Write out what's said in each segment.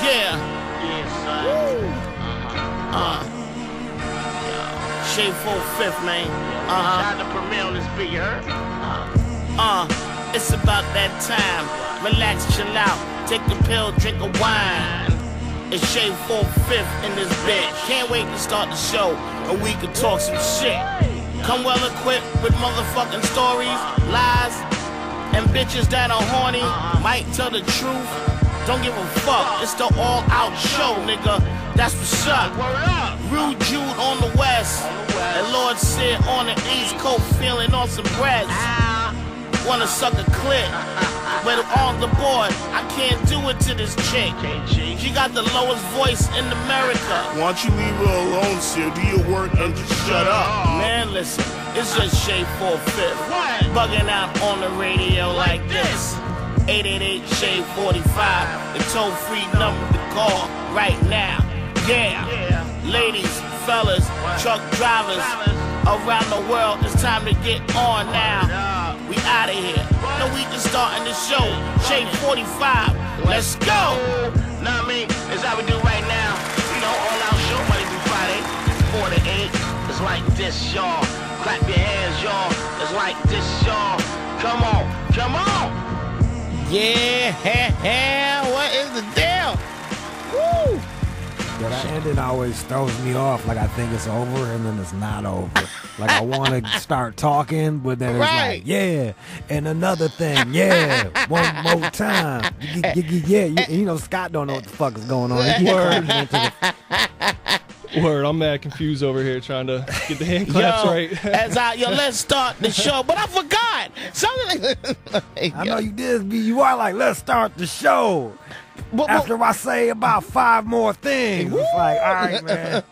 Yeah. Yeah, son. Shade 4/5, man. Shout out to Premier on this beat, you heard? It's about that time. Relax, chill out. Take the pill, drink a wine. It's Shade 4/5 in this bitch. Can't wait to start the show, and we can talk some shit. Come well equipped with motherfucking stories, lies, and bitches that are horny. Might tell the truth. Don't give a fuck. It's the all-out show, nigga. That's what's up. Rude Jude on the west, and Lord Sear on the east coast, feeling on some breads. Wanna suck a clit, but on the board, I can't do it to this chick. She got the lowest voice in America. Why don't you leave her alone, Sear? Do your work and just shut up. Man, listen, it's just Shade 4/5. Bugging out on the radio like this. 888 Shade 45, the toll-free number to call right now. Yeah, ladies, fellas, truck drivers around the world, it's time to get on now. We out of here. No, we just starting the show. Shade 45, let's go. Know what I mean? It's how we do right now. You know, all out show Monday through Friday, 4 to 8. It's like this, y'all. Clap your hands, y'all. It's like this, y'all. Come on, come on. Yeah, what is the deal? Woo! Yeah, that ending always throws me off. Like I think it's over, and then it's not over. Like I want to start talking, but then it's like, yeah, and another thing, yeah, one more time. Yeah, you know, Scott don't know what the fuck is going on. Word, I'm mad confused over here trying to get the hand claps right. Let's start the show, but I forgot. Something like I know you did, B. You are like, let's start the show. After I say about 5 more things, it's like, all right, man.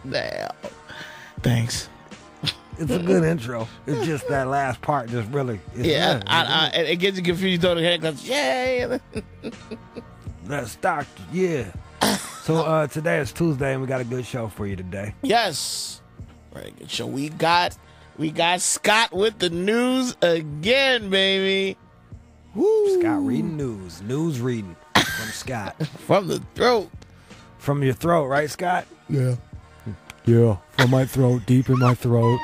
Damn. Thanks. It's a good intro. It's just that last part just really. It gets you confused though. The head goes, yeah. Let's start. Yeah. So today is Tuesday, and we got a good show for you today. Yes. Very good show. We got Scott with the news again, baby. Woo. Scott reading news. News reading from Scott. From the throat. From your throat, right, Scott? Yeah. Yeah, from my throat, deep in my throat.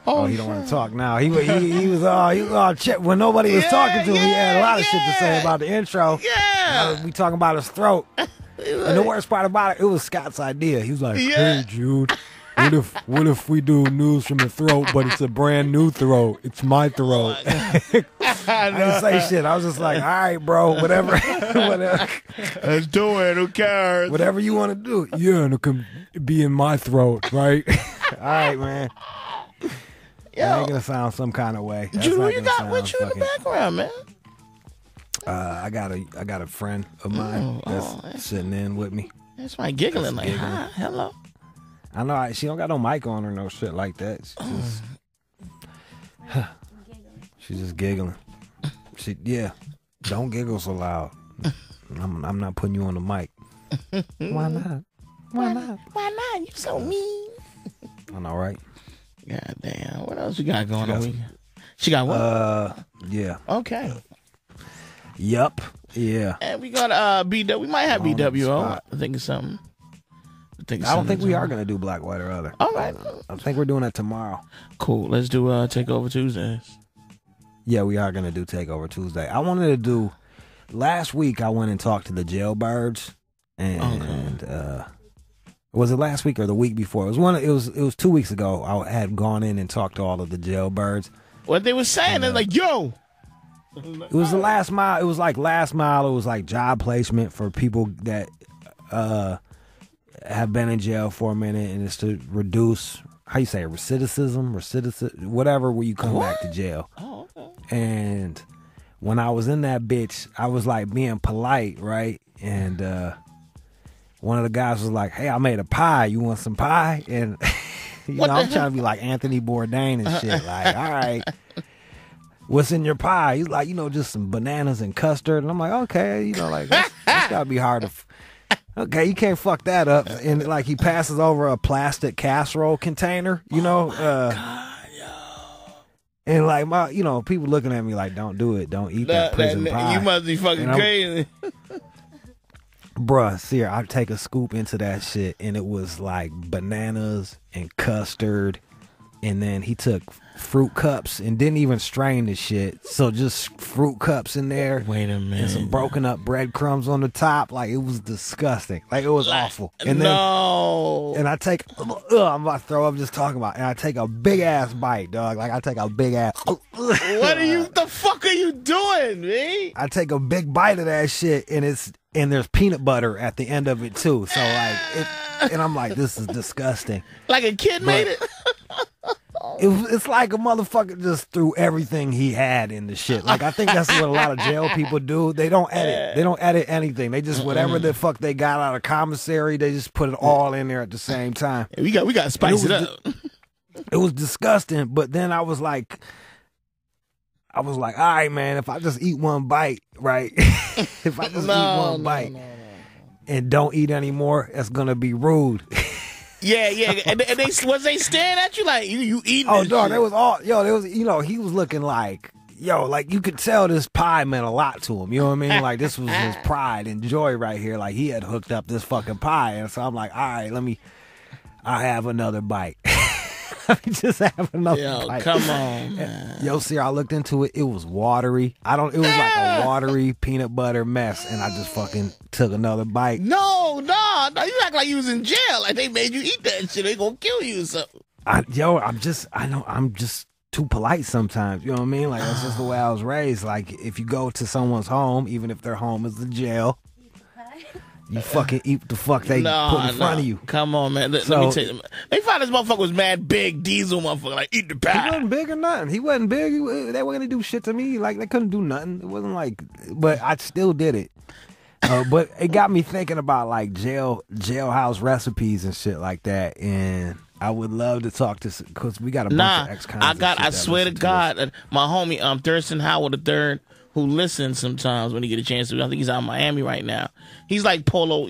Oh, he don't want to talk now. He was all check when nobody was talking to him. He had a lot of shit to say about the intro. Yeah, we talking about his throat. And the worst part about it was Scott's idea. He was like, "Hey, Jude, what if we do news from the throat, but it's a brand new throat? It's my throat." I didn't say shit. I was just like, "All right, bro, whatever, whatever. Let's do it. Who cares? Whatever you want to do." Yeah, and it can be in my throat, right? All right, man. That ain't gonna sound some kind of way. Jude, who you got with you in the background, man? I got a friend of mine that's sitting in with me. That's why giggling like, hi, hello. I know she don't got no mic on or no shit like that. She's just giggling. Don't giggle so loud. I'm not putting you on the mic. Why not? Why not? Why not? You so mean. I know, right? God damn. What else you got going on? She got what? Yeah. Okay. Yup. Yeah. And we got BW. We might have BWO. I think it's something. I don't think we are going to do Black, White, or Other. All right. I think we're doing that tomorrow. Cool. Let's do Takeover Tuesdays. Yeah, we are going to do Takeover Tuesday. I wanted to do... Last week, I went and talked to the Jailbirds. And... was it last week or the week before? It was 2 weeks ago. I had gone in and talked to all of the Jailbirds. What they were saying, they're like, yo. It was the last mile. It was like last mile. It was like job placement for people that have been in jail for a minute, and it's to reduce, how you say it, recidivism, whatever, where you come back to jail. Oh, okay. And when I was in that bitch, I was like being polite, right? And one of the guys was like, "Hey, I made a pie. You want some pie?" And you know, I'm trying to be like Anthony Bourdain and shit. Like, all right, what's in your pie? He's like, just some bananas and custard. And I'm like, okay, like that's gotta be hard to. Okay, you can't fuck that up. And like he passes over a plastic casserole container, God, yo. And like people looking at me like, don't do it, don't eat that prison pie. You must be fucking crazy. Bruh, Sear, I take a scoop into that shit, and it was like bananas and custard, and then he took fruit cups and didn't even strain the shit, so just fruit cups in there. Wait a minute. And some broken up breadcrumbs on the top. Like, it was disgusting. Like, it was awful. And no. And I take, I'm about to throw up just talking about it. And I take a big ass bite, dog. Like, I take a big ass. The fuck are you doing, man? I take a big bite of that shit, and there's peanut butter at the end of it too. So like, and I'm like, this is disgusting. Like a kid made it. It's like a motherfucker just threw everything he had in the shit. Like, I think that's what a lot of jail people do. They don't edit. They don't edit anything. They just whatever the fuck they got out of commissary, they just put it all in there at the same time. We got to spice it up. It was disgusting. But then I was like, all right, man, if I just eat one bite, right? If I just eat one bite and don't eat anymore, it's gonna be rude. Yeah. And they was they staring at you like you eating? Oh, this dog, shit? they was all there was he was looking like like you could tell this pie meant a lot to him. You know what I mean? Like, this was his pride and joy right here. Like, he had hooked up this fucking pie, and so I'm like, all right, I'll have another bite. Let me just have another bite. Come on, man. Yo, see, I looked into it. It was watery. It was like a watery peanut butter mess, and I just fucking took another bite. No, you act like you was in jail. Like, they made you eat that shit. They gonna kill you or something. I'm just too polite sometimes. You know what I mean? Like, that's just the way I was raised. Like, if you go to someone's home, even if their home is the jail, you fucking eat the fuck they put in front of you. Come on, man. Let me tell you. They found this motherfucker was mad big, diesel motherfucker. Like, eat the pie. He wasn't big or nothing. He wasn't big. They weren't gonna do shit to me. Like, they couldn't do nothing. It wasn't like, but I still did it. But it got me thinking about like jailhouse recipes and shit like that. And I would love to talk to, because we got a bunch of ex-convicts. I swear to God, my homie Thurston Howard III, who listens sometimes when he get a chance to. I think he's out in Miami right now. He's like Polo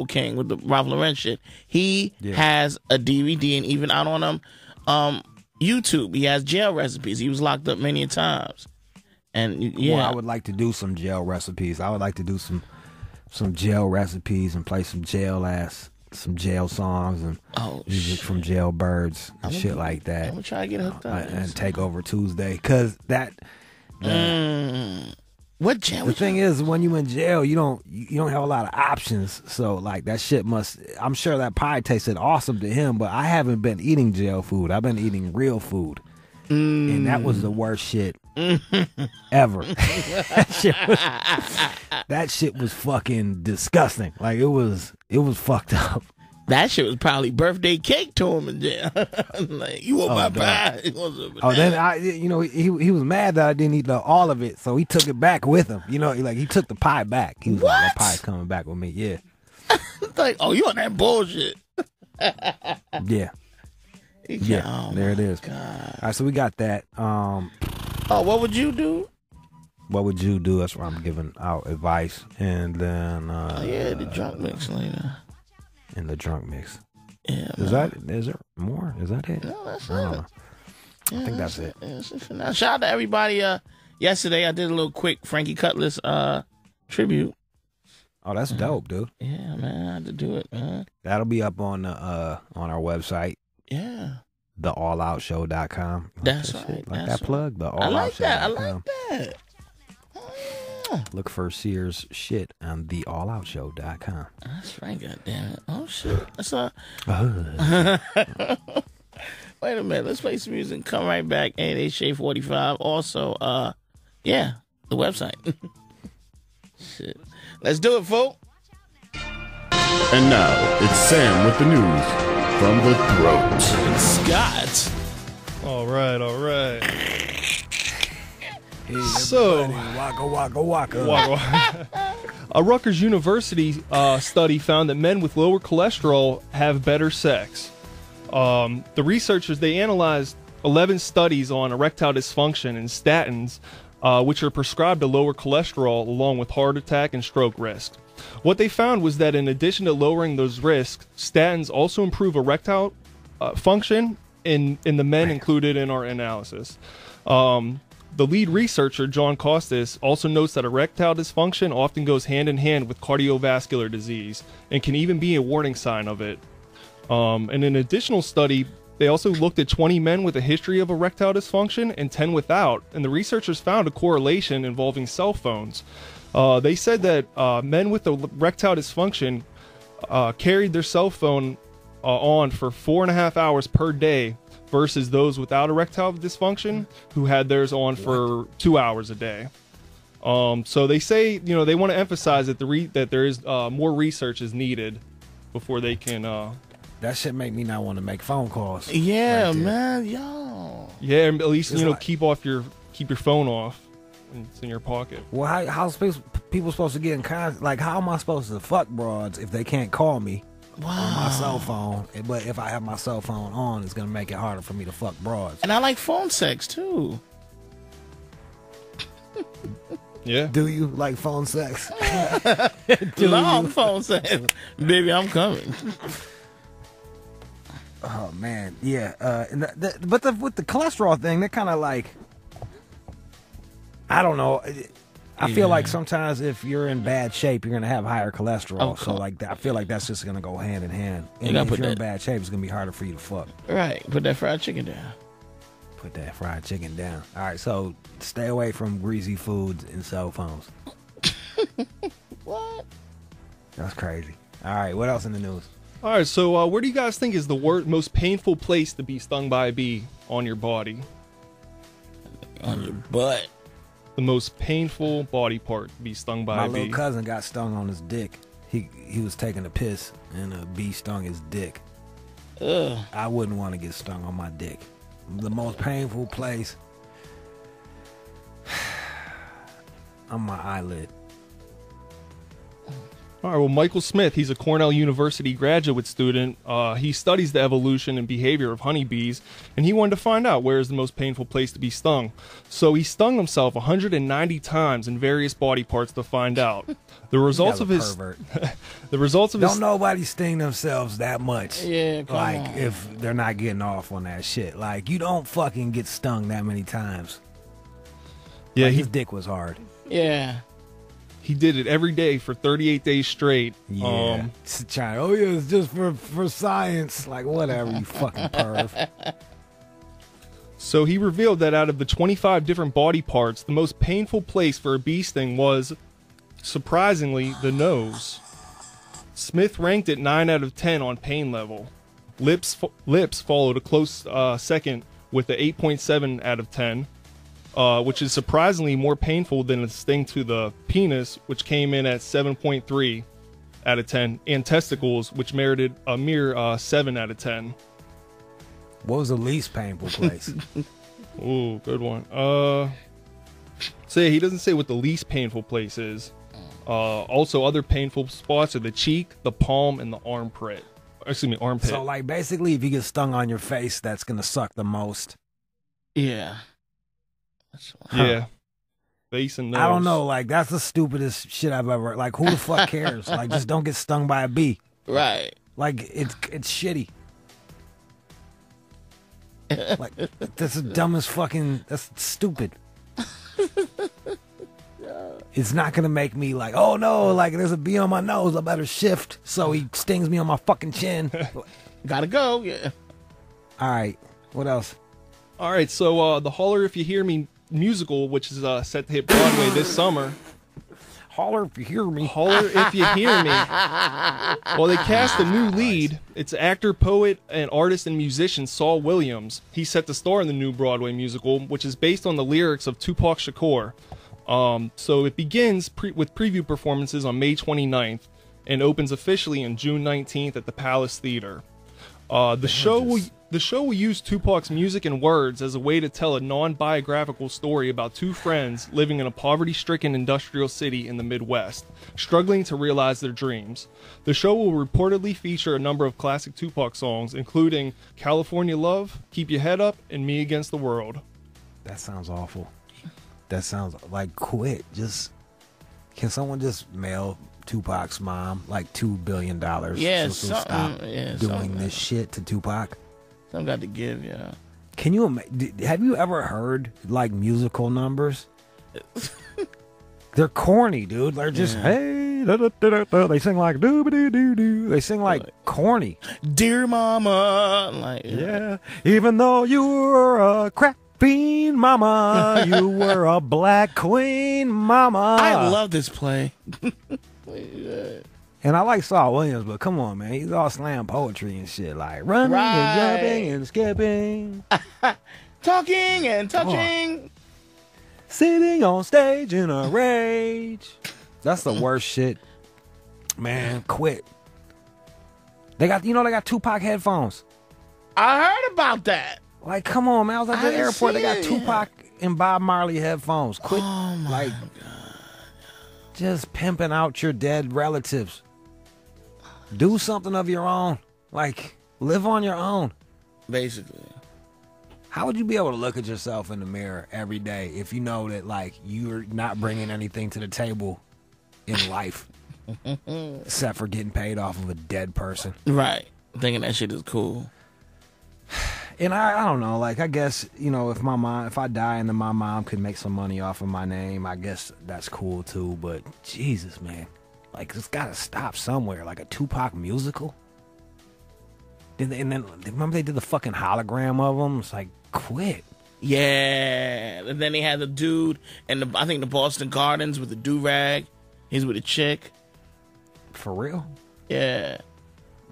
King with the Ralph Lauren shit. He has a DVD, and even out on YouTube, he has jail recipes. He was locked up many times. And well, I would like to do some jail recipes. I would like to do some jail recipes and play some jail songs and music from Jailbirds and shit like that. I'm gonna try to get hooked up and take over Tuesday, because what jail? The thing is, when you in jail, you don't have a lot of options. So like, that shit I'm sure that pie tasted awesome to him, but I haven't been eating jail food. I've been eating real food. And that was the worst shit ever. That shit was fucking disgusting. Like, it was fucked up. That shit was probably birthday cake to him in jail. Like, you want my pie? Then he was mad that I didn't eat all of it, so he took it back with him. Like, he took the pie back. He was like, that pie's coming back with me. Yeah. Like, you on that bullshit? Yeah. Yeah, there it is. God. All right, so we got that. What would you do? What would you do? That's where I'm giving out advice. And then the drunk mix later. In the drunk mix. Yeah. Is there more? Is that it? No, that's it. I think that's it. Now, shout out to everybody. Yesterday I did a little quick Frankie Cutlass tribute. Oh, that's dope, dude. Yeah, man, I had to do it, man. That'll be up on our website. Yeah. thealloutshow.com. That's right. Like that plug? The I like that. I like that. Look for Sear's shit on thealloutshow.com. That's right, goddammit. Oh, shit. That's Wait a minute. Let's play some music and come right back. 888-SHAY-45. Also, the website. Shit. Let's do it, folks. And now, it's Sam with the news from the throat. And Scott. All right. Hey, so, waka, waka. A Rutgers University study found that men with lower cholesterol have better sex. The researchers, they analyzed 11 studies on erectile dysfunction and statins, which are prescribed to lower cholesterol along with heart attack and stroke risk. What they found was that in addition to lowering those risks, statins also improve erectile function in the men included in our analysis. The lead researcher, John Costas, also notes that erectile dysfunction often goes hand in hand with cardiovascular disease and can even be a warning sign of it. In an additional study, they also looked at 20 men with a history of erectile dysfunction and 10 without, and the researchers found a correlation involving cell phones. They said that men with erectile dysfunction carried their cell phone on for 4.5 hours per day versus those without erectile dysfunction who had theirs on for 2 hours a day. So they say, they want to emphasize that that there is more research is needed before they can. That shit make me not want to make phone calls. Yeah, right man, yo. Yeah, at least It's keep your phone off when it's in your pocket. Well, how's people supposed to get in contact? Like, how am I supposed to fuck broads if they can't call me on my cell phone? But if I have my cell phone on, it's gonna make it harder for me to fuck broads. And I like phone sex too. Yeah. Do you like phone sex? Long phone sex, baby. I'm coming. Oh man, yeah. But with the cholesterol thing, they're kind of like, I don't know. I feel like sometimes if you're in bad shape, you're gonna have higher cholesterol. So like that, I feel like that's just gonna go hand in hand. And if you're in bad shape, it's gonna be harder for you to fuck. Right. Put that fried chicken down. Put that fried chicken down. All right. So stay away from greasy foods and cell phones. What? That's crazy. All right. What else in the news? All right. So where do you guys think is the most painful place to be stung by a bee on your body? On your butt. The most painful body part to be stung by My a bee. little cousin got stung on his dick. He was taking a piss and a bee stung his dick. Ugh. I wouldn't want to get stung on my dick. The most painful place on my eyelid. All right, well, Michael Smith, he's a Cornell University graduate student. He studies the evolution and behavior of honeybees, and he wanted to find out where is the most painful place to be stung. So he stung himself 190 times in various body parts to find out. The results of his pervert. the results of his Don't nobody sting themselves that much. Yeah, come like on. if they're not getting off on that shit. Like you don't fucking get stung that many times. yeah, Like, he his dick was hard. Yeah. he did it every day for 38 days straight. Yeah. Trying, oh yeah, it's just for science. Like whatever, you fucking perv. So he revealed that out of the 25 different body parts, the most painful place for a bee sting was, surprisingly, the nose. Smith ranked it 9 out of 10 on pain level. Lips followed a close second with a 8.7 out of 10, which is surprisingly more painful than a sting to the penis, which came in at 7.3 out of 10, and testicles, which merited a mere 7 out of 10. What was the least painful place? Ooh, good one. So yeah, he doesn't say what the least painful place is. Also, other painful spots are the cheek, the palm, and the armpit. Armpit. So like basically, if you get stung on your face, that's gonna suck the most. Yeah. Yeah. Face and nose. I don't know. Like that's the stupidest shit I've ever. Like who the fuck cares? Like just don't get stung by a bee. Right. Like it's shitty. Like that's the dumbest fucking. That's stupid. It's not gonna make me like, oh no, like there's a bee on my nose. I better shift so he stings me on my fucking chin. Gotta go. Yeah. All right. What else? All right, so the Holler If You Hear Me musical, which is set to hit Broadway this summer. Holler if you hear me. Holler If You Hear Me. Well, they cast a new lead. It's actor, poet, and artist and musician Saul Williams. He's set to star in the new Broadway musical, which is based on the lyrics of Tupac Shakur. So it begins with preview performances on May 29th and opens officially on June 19th at the Palace Theater. The show will use Tupac's music and words as a way to tell a non-biographical story about two friends living in a poverty-stricken industrial city in the Midwest, struggling to realize their dreams. The show will reportedly feature a number of classic Tupac songs, including California Love, Keep Your Head Up, and Me Against the World. That sounds awful. That sounds like quit. Can someone just mail Tupac's mom like $2 billion? Yeah, so stop doing something. this shit to Tupac. Something got to give, yeah. Can you have you ever heard like musical numbers? They're corny, dude. They're just hey, da, da, da, da, da. They sing like doo doo doo doo. They sing like corny. Dear mama, like Yeah. Even though you were a crack fiend, mama, you were a black queen, mama. I love this play. And I like Saul Williams, but come on, man, he's all slam poetry and shit, like running Right. and jumping and skipping, Talking and touching. sitting on stage in a rage. That's the worst shit, man. Quit. They got Tupac headphones. I heard about that. Like, come on, man. I was at the didn't airport. They see got it. Tupac and Bob Marley headphones. Quit, Oh my like, just pimping out your dead relatives. Do something of your own. Like, live on your own. Basically. How would you be able to look at yourself in the mirror every day if you know that, like, you're not bringing anything to the table in life except for getting paid off of a dead person? Right. Thinking that shit is cool. And I don't know, like, I guess, you know, if I die and then my mom could make some money off of my name, I guess that's cool too. But Jesus, man, like, it's got to stop somewhere. Like a Tupac musical. And then remember they did the fucking hologram of him. It's like, quit. Yeah. And then they had the dude and I think the Boston Gardens with the do-rag. He's with a chick. For real? Yeah.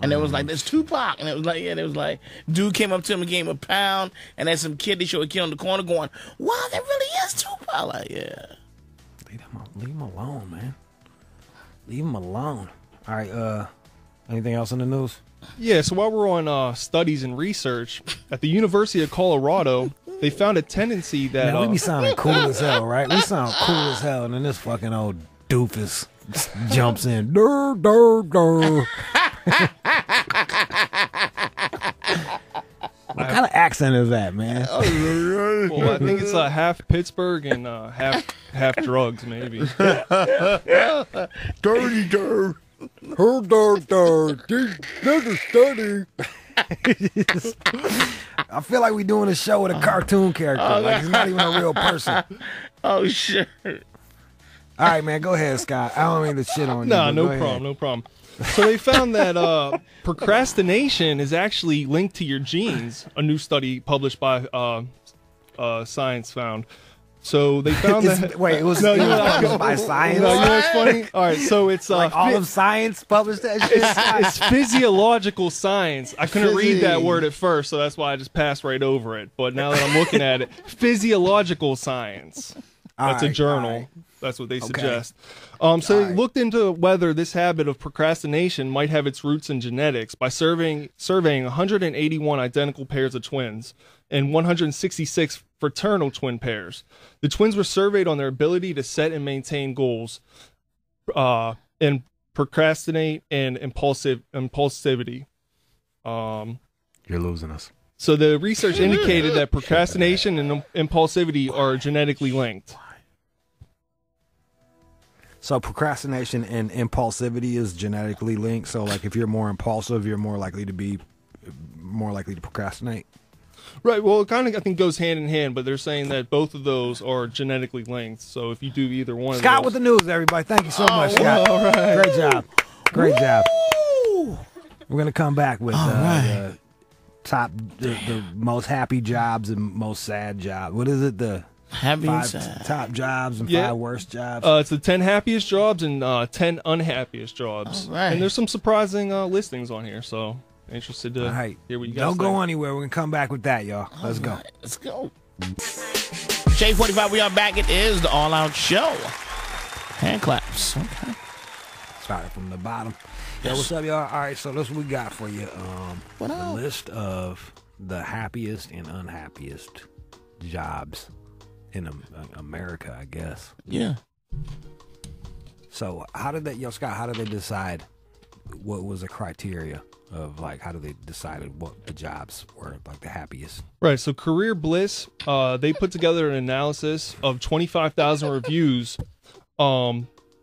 And it was like, there's Tupac. And it was like, yeah, it was like, dude came up to him and gave him a pound. And then some kid, they showed a kid on the corner going, wow, that really is Tupac. Like, yeah. Leave him alone, man. Leave him alone. All right, anything else in the news? Yeah, so while we're on studies and research, at the University of Colorado, they found a tendency that... Man, we be sounding cool as hell, right? We sound cool as hell, and then this fucking old doofus jumps in. Dur, dur, dur. What kind of accent is that, man? Well, I think it's half Pittsburgh and half drugs, maybe. Dirty, dirt. Her dirt, dirt. This is dirty. I feel like we're doing a show with a cartoon character. Like, he's not even a real person. Oh, shit. All right, man, go ahead, Scott. I don't mean to shit on you. No, but no go ahead. problem, no problem. So they found that procrastination is actually linked to your genes. A new study published by Science found. So they found that. Wait, it was published by Science? No, you know what's funny? All right, so it's Like all of Science published that shit? it's physiological science. I couldn't read that word at first, so that's why I just passed right over it. But now that I'm looking at it, physiological science. That's a journal. That's what they suggest. So they looked into whether this habit of procrastination might have its roots in genetics by surveying 181 identical pairs of twins and 166 fraternal twin pairs. The twins were surveyed on their ability to set and maintain goals, and procrastinate and impulsivity. You're losing us. So the research indicated that procrastination and impulsivity are genetically linked. So procrastination and impulsivity is genetically linked. So like if you're more impulsive, you're more likely to procrastinate. Right. Well, it kind of I think goes hand in hand, but they're saying that both of those are genetically linked. So if you do either one, Scott of those, with the news, everybody. Thank you so much, Scott. all right. Great job. Great job. We're gonna come back with the most happy jobs and most sad jobs. What is it? The Happy and 5 sad. top jobs and Yeah. 5 worst jobs. it's the 10 happiest jobs and 10 unhappiest jobs. All right. And there's some surprising listings on here, so interested to All right. hear what you guys Don't go think. anywhere. We're gonna come back with that, y'all. Let's go. Let's go. J45, we are back. It is the All Out Show. Hand claps. Okay. Started from the bottom. Yo, Yes. what's up, y'all? All right, so this what we got for you. What a up? list of the happiest and unhappiest jobs in America, I guess. Yeah. So how did Scott, how did they decide what was the criteria of, like, how did they decide what the jobs were, like, the happiest? Right, so Career Bliss, they put together an analysis of 25,000 reviews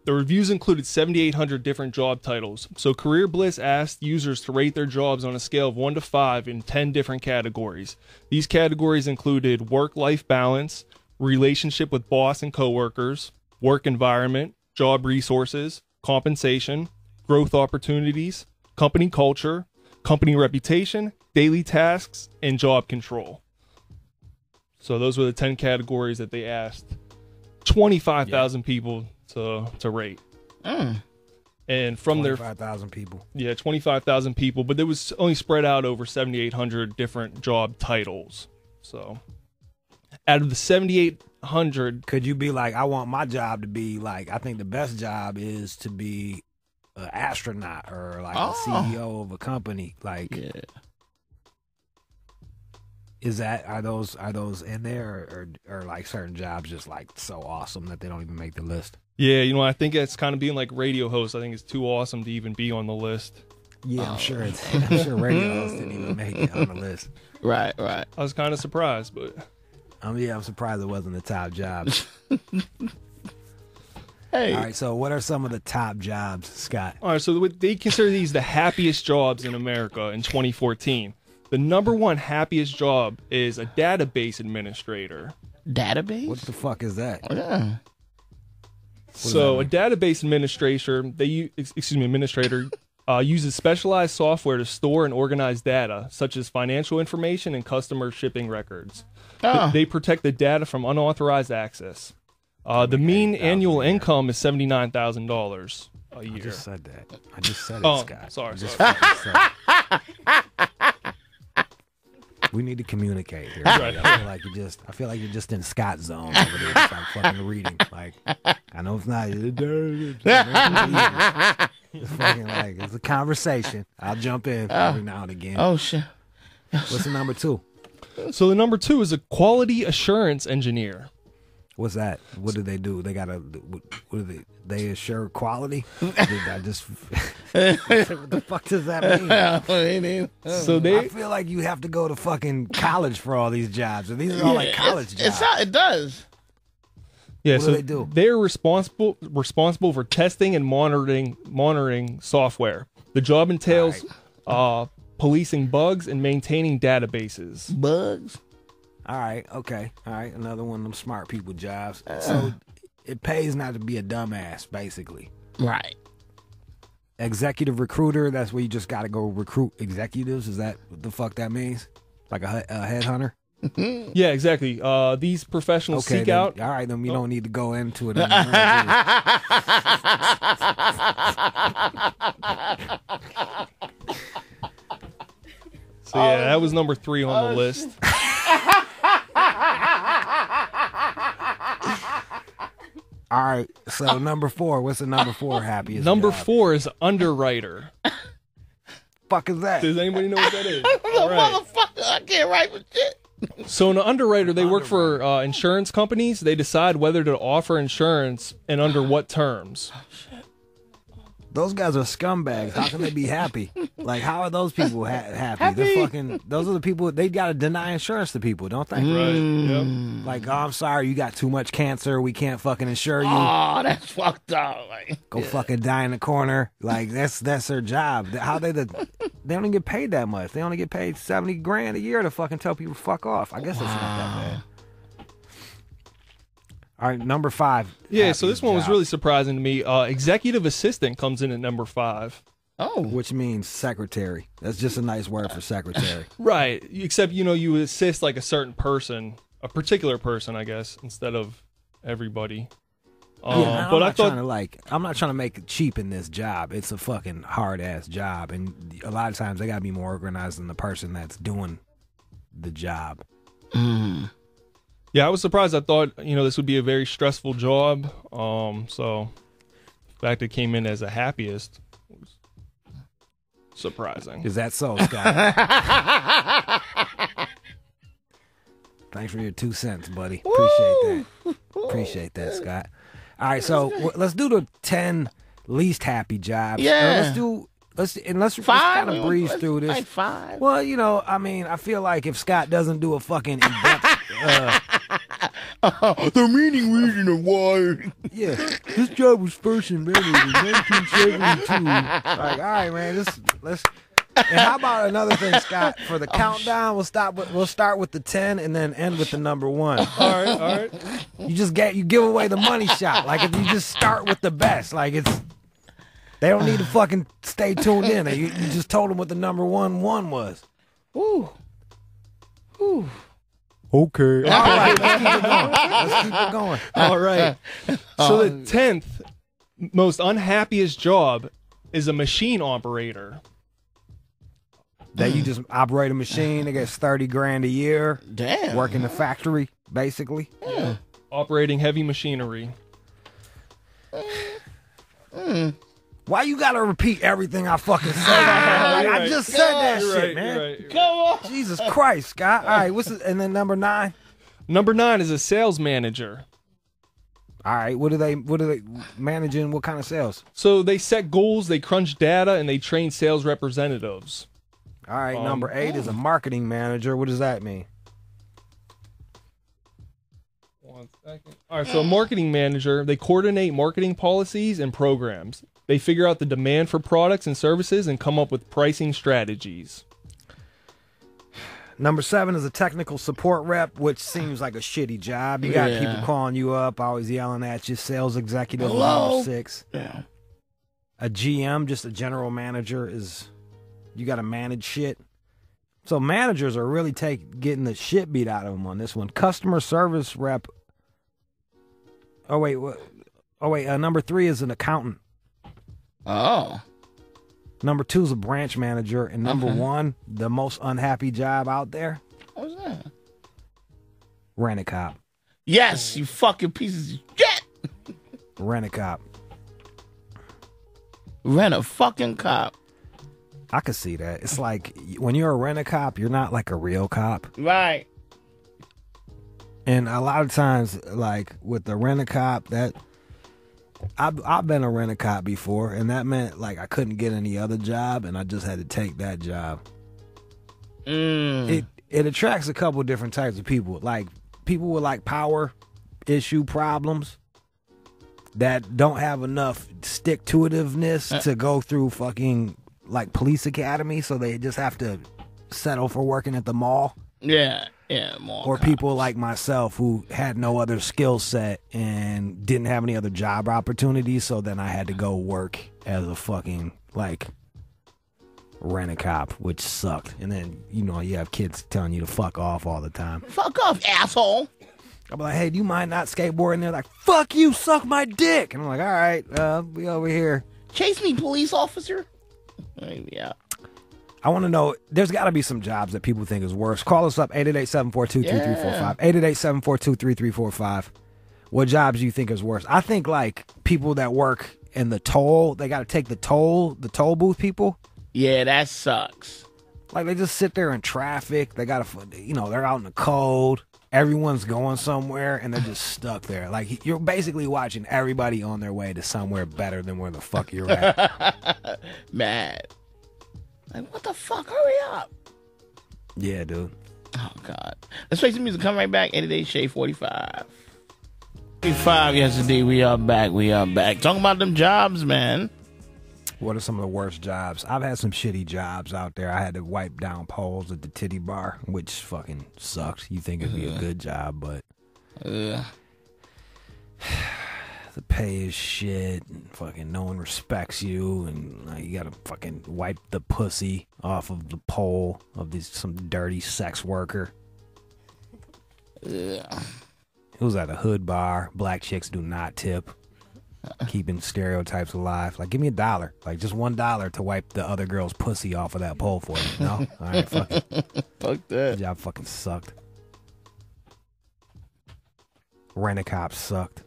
The reviews included 7,800 different job titles. So Career Bliss asked users to rate their jobs on a scale of 1 to 5 in 10 different categories. These categories included work-life balance, relationship with boss and coworkers, work environment, job resources, compensation, growth opportunities, company culture, company reputation, daily tasks, and job control. So those were the 10 categories that they asked 25,000 people to rate. And from 25,000 people. Yeah, 25,000 people, but it was only spread out over 7,800 different job titles. So out of the 7,800, could you be like, I want my job to be like, I think the best job is to be an astronaut or like a CEO of a company. Like, are those in there or like certain jobs just like so awesome that they don't even make the list? Yeah, you know, I think it's kind of being like radio host. I think it's too awesome to even be on the list. Yeah, I'm sure radio hosts didn't even make it on the list. Right. I was kind of surprised, but I'm surprised it wasn't the top jobs. Hey. All right, so what are some of the top jobs, Scott? all right, so they consider these the happiest jobs in America in 2014. The number one happiest job is a database administrator. Database? What the fuck is that? Yeah. So a database administrator, uses specialized software to store and organize data, such as financial information and customer shipping records. They protect the data from unauthorized access. The mean annual income is $79,000 a year. I just said that. I just said it, Oh, Scott. sorry. We need to communicate here. Right. I feel like you're just in Scott zone over there, just like fucking reading. Like, I know it's not. It's fucking like it's a conversation. I'll jump in every now and again. Oh shit. What's the number 2? So the number 2 is a quality assurance engineer. What's that? What do they do? They gotta. What do they? They assure quality. I just. What the fuck does that mean? So I feel like you have to go to fucking college for all these jobs. And these are all like college jobs. It does. Yeah, what so do they do? They're responsible for testing and monitoring software. The job entails policing bugs and maintaining databases. Bugs? All right, okay. All right, another one of them smart people jobs. So it pays not to be a dumbass, basically. Right. Executive recruiter, that's where you just got to go recruit executives. Is that what the fuck that means? Like a headhunter? Yeah, exactly. These professionals seek then, out... All right, then we don't need to go into it. So yeah, that was number 3 on the list. All right, so number 4. What's the number 4 happiest Number job? 4 is underwriter. Fuck is that? Does anybody know what that is? All right. Motherfucker, I can't write with shit. So an underwriter, they work for insurance companies. They decide whether to offer insurance and under what terms. Those guys are scumbags. How can they be happy? Like, how are those people happy? They're fucking. Those are the people. They gotta deny insurance to people, don't they? Right. Yep. Like, oh, I'm sorry, you got too much cancer. We can't fucking insure you. Oh, that's fucked up. Like, Go fucking die in the corner. Like, that's their job. How they don't even get paid that much. They only get paid $70,000 a year to fucking tell people to fuck off. I guess that's not that bad. All right, number 5. Yeah, so this one was really surprising to me. Executive assistant comes in at number 5. oh, Which means secretary. That's just a nice word for secretary. Right. Except, you assist like a certain person, a particular person, I guess, instead of everybody. Yeah, but I'm not trying to make it cheap in this job. It's a fucking hard ass job, and a lot of times they gotta be more organized than the person that's doing the job. Yeah, I was surprised. I thought, this would be a very stressful job. So the fact it came in as a happiest was surprising. Is that so, Scott? Thanks for your 2 cents, buddy. Appreciate that, Scott. All right, so let's do the 10 least happy jobs. Yeah. Let's just 5? kind of breeze through this. Like 5? Well, I feel like if Scott doesn't do a fucking in-depth The meaning, reason, and why. Yeah, this job was first invented in 1972. Like, all right, man, let's. And how about another thing, Scott? For the countdown, we'll start with the 10 and then end with the number 1. All right. You give away the money shot. Like if you just start with the best, like they don't need to fucking stay tuned in. You just told them what the number 1 was. Ooh. Okay. All right, let's keep it going. All right. So the 10th most unhappiest job is a machine operator. That you just operate a machine that gets $30,000 a year. Damn. Work in the factory, basically. Yeah. Operating heavy machinery. Why you gotta repeat everything I fucking say? I just said that shit, man. Come on. Jesus Christ, Scott. All right, and then number 9? Number 9 is a sales manager. All right, what are they managing? What kind of sales? So they set goals, they crunch data, and they train sales representatives. All right, number 8 is a marketing manager. What does that mean? 1 second. All right, so a marketing manager, they coordinate marketing policies and programs. They figure out the demand for products and services and come up with pricing strategies. Number 7 is a technical support rep, which seems like a shitty job. You got people calling you up, always yelling at you. Sales executive. Hello? Number 6. Yeah. A GM, just a general manager, is you got to manage shit. So managers are really getting the shit beat out of them on this one. Customer service rep. Number 3 is an accountant. Oh. Number 2 is a branch manager, and number 1, the most unhappy job out there. What was that? Rent-a-cop. Yes, you fucking pieces of shit. Rent-a-cop. Rent a fucking cop. I could see that. It's like when you're a rent-a-cop, you're not like a real cop. Right. And a lot of times, like with the rent-a-cop, that I've been a rent-a-cop before, and that meant like I couldn't get any other job, and I just had to take that job. It attracts a couple different types of people, like people with like power issue problems that don't have enough stick-to-itiveness to go through fucking like police academy, so they just have to settle for working at the mall. Yeah, mall or cops. people like myself who had no other skill set and didn't have any other job opportunities, so then I had to go work as a fucking like rent-a-cop, which sucked. And then you have kids telling you to fuck off all the time. Fuck off, asshole. I'm like, hey, do you mind not skateboarding? They're like, fuck you, suck my dick. And I'm like, all right, be over here. Chase me, police officer. Yeah. I want to know, there's got to be some jobs that people think is worse. Call us up, 888-742-3345. 888-742-3345. What jobs do you think is worse? I think like people that work in the toll, they got to take the toll booth people. Yeah, that sucks. Like they just sit there in traffic. They got to, they're out in the cold. Everyone's going somewhere and they're just stuck there. Like you're basically watching everybody on their way to somewhere better than where the fuck you're at. Mad. Like, what the fuck? Hurry up. Yeah, dude. Oh, God. Let's face the music. Come right back. 88 Shade 45. 45 yesterday. We are back. Talking about them jobs, man. What are some of the worst jobs? I've had some shitty jobs out there. I had to wipe down poles at the titty bar, which fucking sucks. You think it'd be a good job, but the pay is shit, and fucking no one respects you, and you gotta fucking wipe the pussy off of the pole of some dirty sex worker. It was at a hood bar. Black chicks do not tip. Keeping stereotypes alive. Like, give me $1. Like, just $1 to wipe the other girl's pussy off of that pole for you. No? All right, fuck it. Fuck that. The job fucking sucked. Rent-a-cop sucked.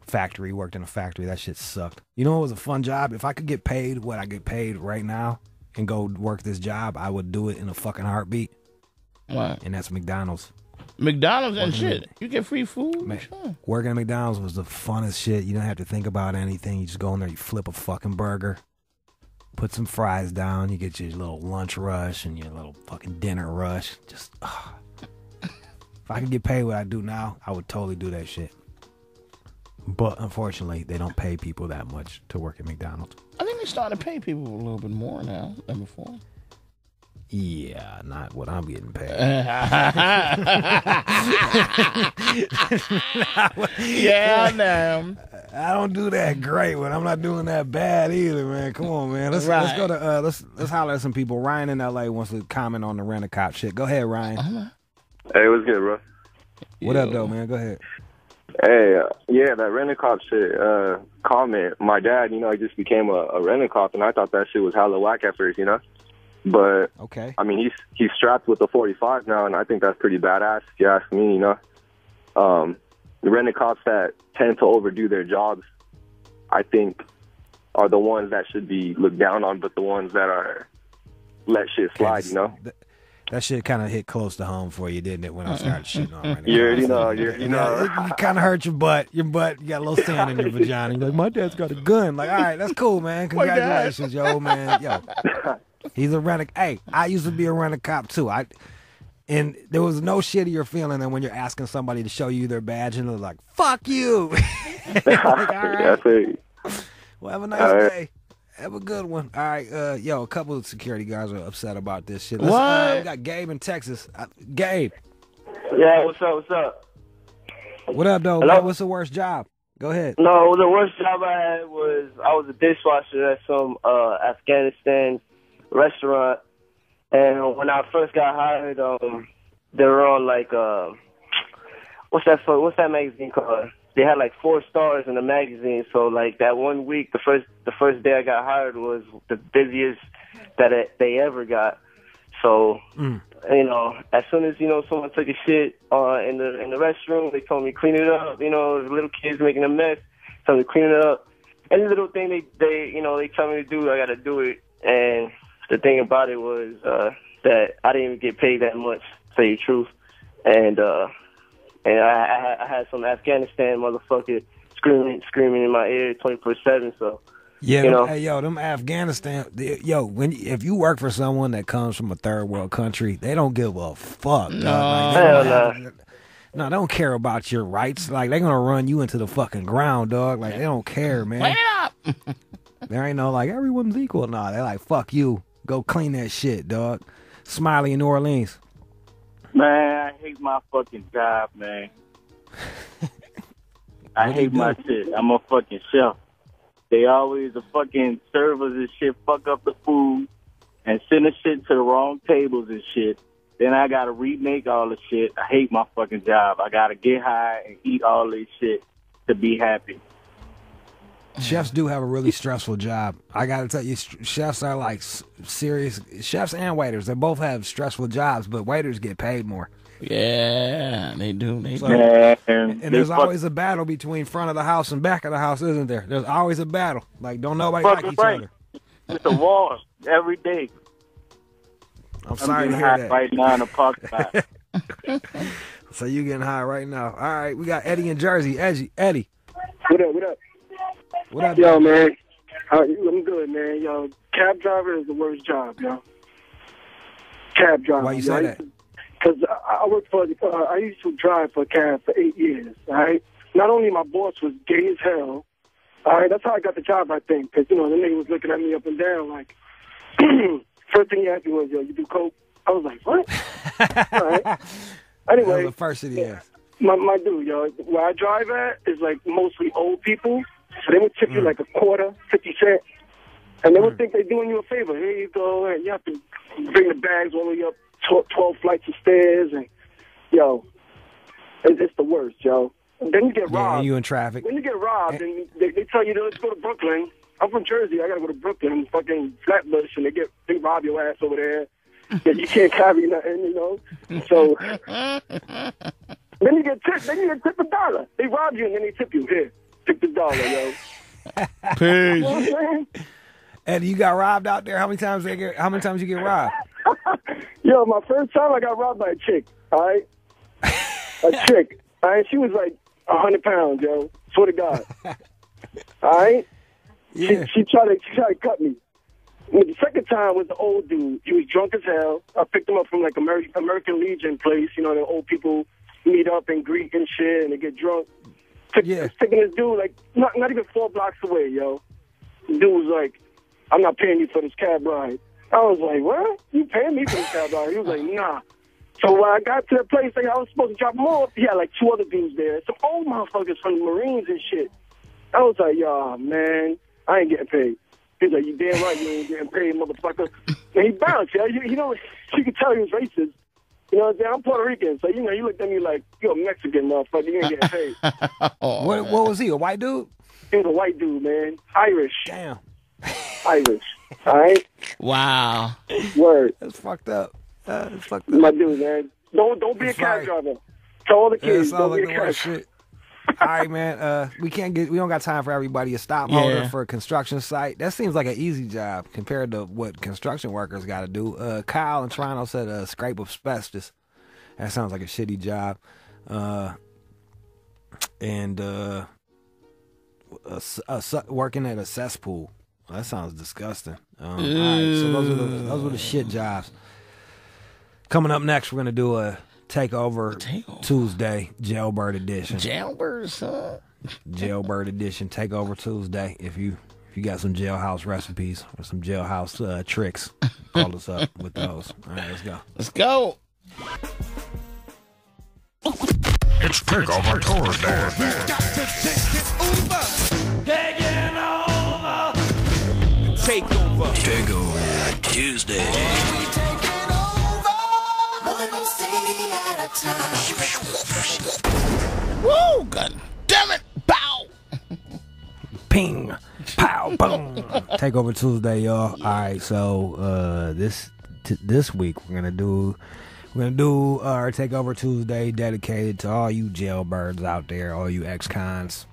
Factory, worked in a factory. That shit sucked. You know what was a fun job? If I could get paid what I get paid right now and go work this job, I would do it in a fucking heartbeat. What? And that's McDonald's. McDonald's and shit. You get free food? Sure. Working at McDonald's was the funnest shit. You don't have to think about anything. You just go in there, you flip a fucking burger, put some fries down, you get your little lunch rush and your little fucking dinner rush. Just, If I could get paid what I do now, I would totally do that shit. But unfortunately, they don't pay people that much to work at McDonald's. I think they starting to pay people a little bit more now than before. Yeah, not what I'm getting paid. Yeah, I know. I don't do that great, but I'm not doing that bad either, man. Come on, man. Let's go to let's holler at some people. Ryan in LA wants to comment on the rent-a-cop shit. Go ahead, Ryan. Hey, what's good, bro? What up, though, man? Go ahead. Hey, yeah, that rent-a-cop shit, comment. My dad, he just became a rent-a-cop, and I thought that shit was hella whack at first, But, okay. I mean, he's strapped with a 45 now, and I think that's pretty badass, if you ask me, The rent-a-cops that tend to overdo their jobs, I think, are the ones that should be looked down on, but the ones that are let shit slide, That shit kind of hit close to home for you, didn't it, when I started shitting on right now? You It kind of hurt your butt. You got a little sand in your vagina. You're like, my dad's got a gun. Like, all right, that's cool, man. Congratulations, yo, man. Yo, he's a rent-a-cop. Hey, I used to be a rent-a-cop, too. And there was no shittier feeling than when you're asking somebody to show you their badge and they're like, fuck you. Like, all right. That's it. Well, have a nice day. Have a good one. All right, a couple of security guards are upset about this shit. We got Gabe in Texas. Gabe. Yeah, what's up? What up, though? Hello? What's the worst job? Go ahead. No, the worst job I had was I was a dishwasher at some Afghanistan restaurant, and when I first got hired, they were on like what's that magazine called? They had like 4 stars in the magazine. So like that one week, the first day I got hired was the busiest that they ever got. So as soon as someone took a shit in the restroom, they told me clean it up. Little kids making a mess, told me clean it up. Any little thing they tell me to do, I got to do it. And the thing about it was that I didn't even get paid that much, to tell you the truth. And I had some Afghanistan motherfucker screaming in my ear 24/7. So yeah, them Afghanistan, if you work for someone that comes from a third world country, they don't give a fuck. No, they don't care about your rights. Like, they're gonna run you into the fucking ground, dog. Like, they don't care, man. Clean it up. There ain't no like everyone's equal. Nah, they're like, fuck you. Go clean that shit, dog. Smiley in New Orleans. Man, I hate my fucking job, man. I hate my shit. I'm a fucking chef. They always, the fucking servers and shit, fuck up the food and send the shit to the wrong tables and shit. Then I gotta remake all the shit. I hate my fucking job. I gotta get high and eat all this shit to be happy. Chefs do have a really stressful job. I got to tell you, chefs are like serious. Chefs and waiters, they both have stressful jobs, but waiters get paid more. Yeah, they do. And there's always a battle between front of the house and back of the house, isn't there? There's always a battle. Like, don't nobody like each other. It's a war every day. I'm sorry to hear that. Right now in the parking lot. So you getting high right now. All right, we got Eddie in Jersey. Eddie. What up? What up, yo, man? I'm good, man. Yo, cab driver is the worst job, yo. Cab driver. Why you say that? Because I worked for, I used to drive for a cab for 8 years, all right? Not only my boss was gay as hell, all right? That's how I got the job, I think, because, the nigga was looking at me up and down like, first thing he asked me was, yo, you do coke? I was like, what? All right. Anyway. That was the first thing he asked. My dude, yo, where I drive at is like mostly old people. So they would tip you like a quarter, 50 cents. And they would think they're doing you a favor. Here you go. And you have to bring the bags all the way up 12 flights of stairs. And, yo, it's the worst, yo. And then you get robbed. Yeah, you in traffic. When you get robbed, and they tell you, let's go to Brooklyn. I'm from Jersey. I got to go to Brooklyn. Fucking Flatbush. And they rob your ass over there. Yeah, you can't carry nothing, So then you get tipped. Then you get tipped $1. They rob you and then they tip you. Here, tip the $1, yo. Peace. You know what I'm saying? And you got robbed out there? How many times you get robbed? Yo, my first time I got robbed by a chick. All right, a chick. All right, she was like 100 pounds, yo. Swear to God. All right. Yeah. She tried to cut me. And the second time was the old dude. He was drunk as hell. I picked him up from like American Legion place, the old people meet up and greet and shit and they get drunk. Taking this dude, like, not even 4 blocks away, yo. The dude was like, I'm not paying you for this cab ride. I was like, what? You paying me for this cab ride? He was like, nah. So when I got to the place, like, I was supposed to drop him off. He had like 2 other dudes there, some old motherfuckers from the Marines and shit. I was like, yo, man, I ain't getting paid. He's like, you damn right you ain't getting paid, motherfucker. And he bounced, yo. You know, you could tell he was racist. You know what I'm saying? I'm Puerto Rican, so, you know, you looked at me like, you're a Mexican motherfucker, you ain't getting paid. What was he, a white dude? He was a white dude, man. Irish. Damn. Irish. All right? Wow. Word. That's fucked up. That's fucked up. My dude, man. Don't be a cab driver. Tell all the kids, don't be a cab driver. All right, man. We don't got time for everybody. A stop holder for a construction site. That seems like an easy job compared to what construction workers got to do. Kyle in Toronto said scrape asbestos. That sounds like a shitty job. Working at a cesspool. That sounds disgusting. All right, so those were the shit jobs. Coming up next, we're gonna do a Takeover Tuesday, Jailbird edition. Jailbird, son. Jailbird edition, Takeover Tuesday. If you got some jailhouse recipes or some jailhouse tricks, call us up with those. All right, let's go. Let's go. It's Takeover Tuesday. Taking over. Takeover Tuesday. Woo! God damn it! Pow! Ping! Pow! Boom! Takeover Tuesday, y'all. All right, so this week we're gonna do our Takeover Tuesday dedicated to all you jailbirds out there, all you ex-cons.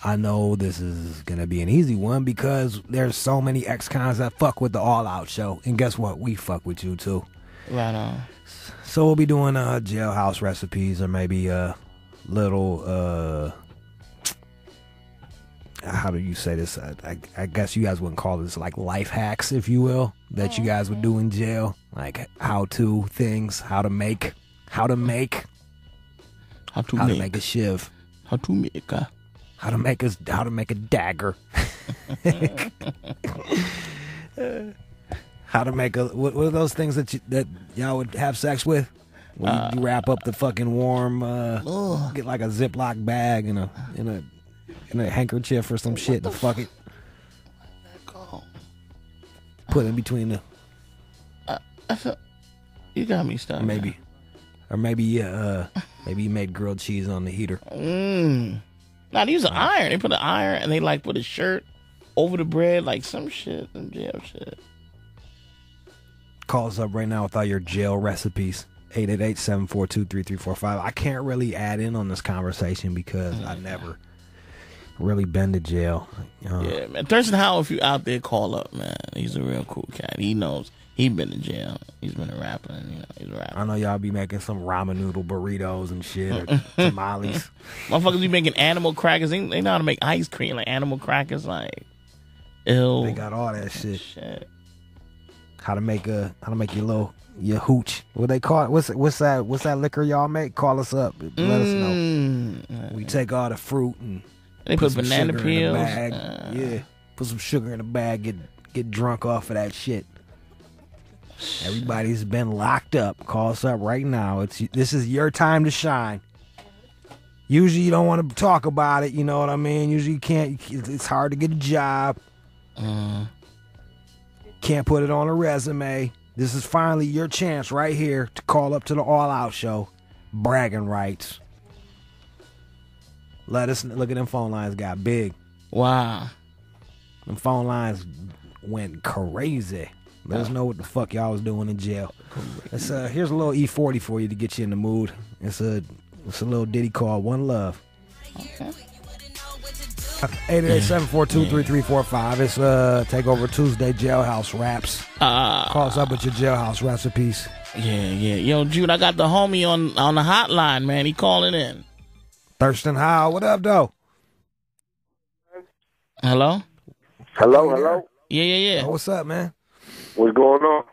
I know this is gonna be an easy one because there's so many ex-cons that fuck with the All Out show, and guess what? We fuck with you too. Right on. So we'll be doing jailhouse recipes or maybe little how do you say this? I guess you guys wouldn't call this like life hacks, if you will, that you guys would do in jail, like how-to things, how to make a shiv, how to make a dagger, how to make what are those things that y'all would have sex with? When you wrap up the fucking warm, get like a Ziploc bag in a handkerchief or some shit and fuck it. Put in between the. You got me started. Maybe you made grilled cheese on the heater. Now they use an iron. They put an iron and they like put a shirt over the bread, like some shit, some jail shit. Call us up right now with all your jail recipes. 888-742-3345. I can't really add in on this conversation because I never really been to jail. Yeah, man. Thurston Howell, if you out there, call up, man. He's a real cool cat. He knows. He's been to jail. He's been a rapper. And, he's a rapper. I know y'all be making some ramen noodle burritos and shit, or tamales. Motherfuckers be making animal crackers. They know how to make ice cream, like animal crackers, like ill. They got all that shit. How to make your hooch. What they call it? What's that liquor y'all make? Call us up. Let us know. We take all the fruit and they put banana peels. Put some sugar in the bag. Get drunk off of that shit. Everybody's been locked up. Call us up right now. This is your time to shine. Usually you don't want to talk about it. You know what I mean? Usually you can't. It's hard to get a job. Can't put it on a resume. This is finally your chance right here to call up to the All Out show. Bragging rights. Let us look at them phone lines got big. Wow. Them phone lines went crazy. Let us know what the fuck y'all was doing in jail. Here's a little E40 for you to get you in the mood. It's a little ditty called One Love. Okay. 888-742-3345. It's Takeover Tuesday Jailhouse Raps. Call us up with your jailhouse recipes. Yeah. Yo, Jude, I got the homie on the hotline, man. He calling in. Thurston Howell, what up, though? Hello? Hello? Yeah. Oh, what's up, man? What's going on?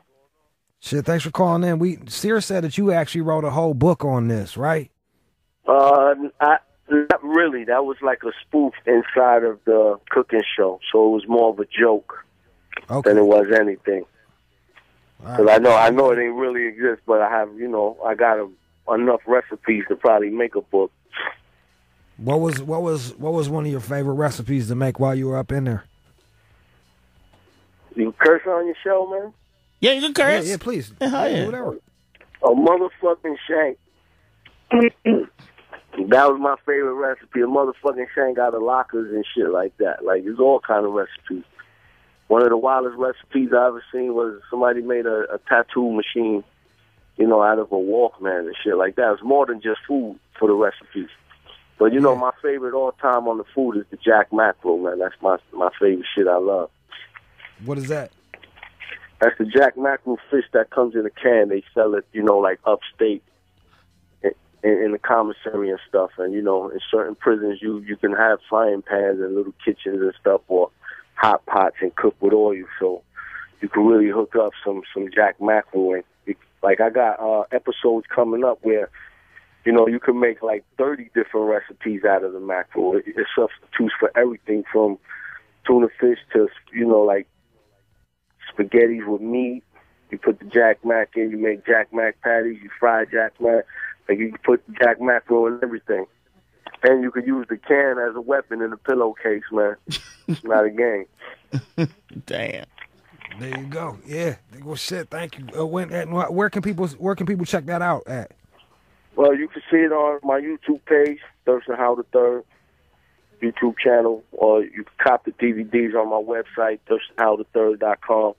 Shit, thanks for calling in. Sear said that you actually wrote a whole book on this, right? Not really. That was like a spoof inside of the cooking show, so it was more of a joke than it was anything. Because I know it ain't really exist, but I have, I got enough recipes to probably make a book. What was one of your favorite recipes to make while you were up in there? You curse on your show, man? Yeah, you can curse. Yeah, please. Yeah. Whatever. A motherfucking shank. That was my favorite recipe. A motherfucking shank out of lockers and shit like that. Like, there's all kind of recipes. One of the wildest recipes I ever seen was somebody made a tattoo machine, out of a Walkman and shit like that. It was more than just food for the recipes. But, my favorite all time on the food is the Jack Mackerel, man. That's my favorite shit I love. What is that? That's the Jack Mackerel fish that comes in a can. They sell it, like upstate in the commissary and stuff. And, in certain prisons, you can have frying pans and little kitchens and stuff, or hot pots and cook with oil. So you can really hook up some Jack Mackerel. And like, I got episodes coming up where, you can make like 30 different recipes out of the mackerel. It substitutes for everything from tuna fish to, like spaghettis with meat. You put the Jack Mac in, you make Jack Mac patties, you fry Jack Mac. Like, you can put Jack Mackerel in everything. And you could use the can as a weapon in a pillowcase, man. It's not a game. Damn. There you go. Yeah. Well, shit. Thank you. Where can people check that out at? Well, you can see it on my YouTube page, Thurston Howell III YouTube channel, or you can cop the DVDs on my website, ThurstonHowellIII.com.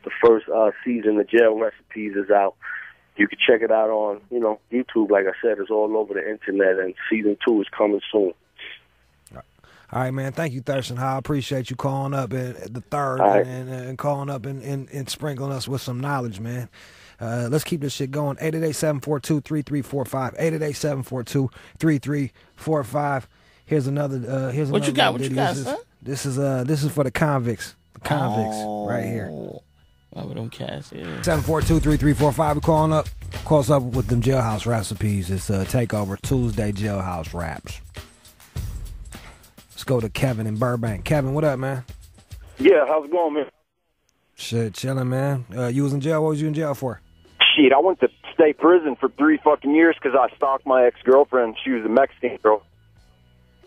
The first season of Jail Recipes is out. You can check it out on, YouTube. Like I said, it's all over the internet, and season 2 is coming soon. All right, man. Thank you, Thurston. I appreciate you calling up at the third and calling up and sprinkling us with some knowledge, man. Let's keep this shit going. 888-742-3345. 888-742-3345. Here's another. What you got? What you got, son? This is for the convicts. The convicts right here. Oh, them cats, yeah. 742-3345. We're calling up. Call us up with them Jailhouse recipes. It's Takeover Tuesday Jailhouse Raps. Let's go to Kevin in Burbank. Kevin, what up, man? Yeah, how's it going, man? Shit, chilling, man. You was in jail. What was you in jail for? Shit, I went to state prison for 3 fucking years because I stalked my ex-girlfriend. She was a Mexican girl.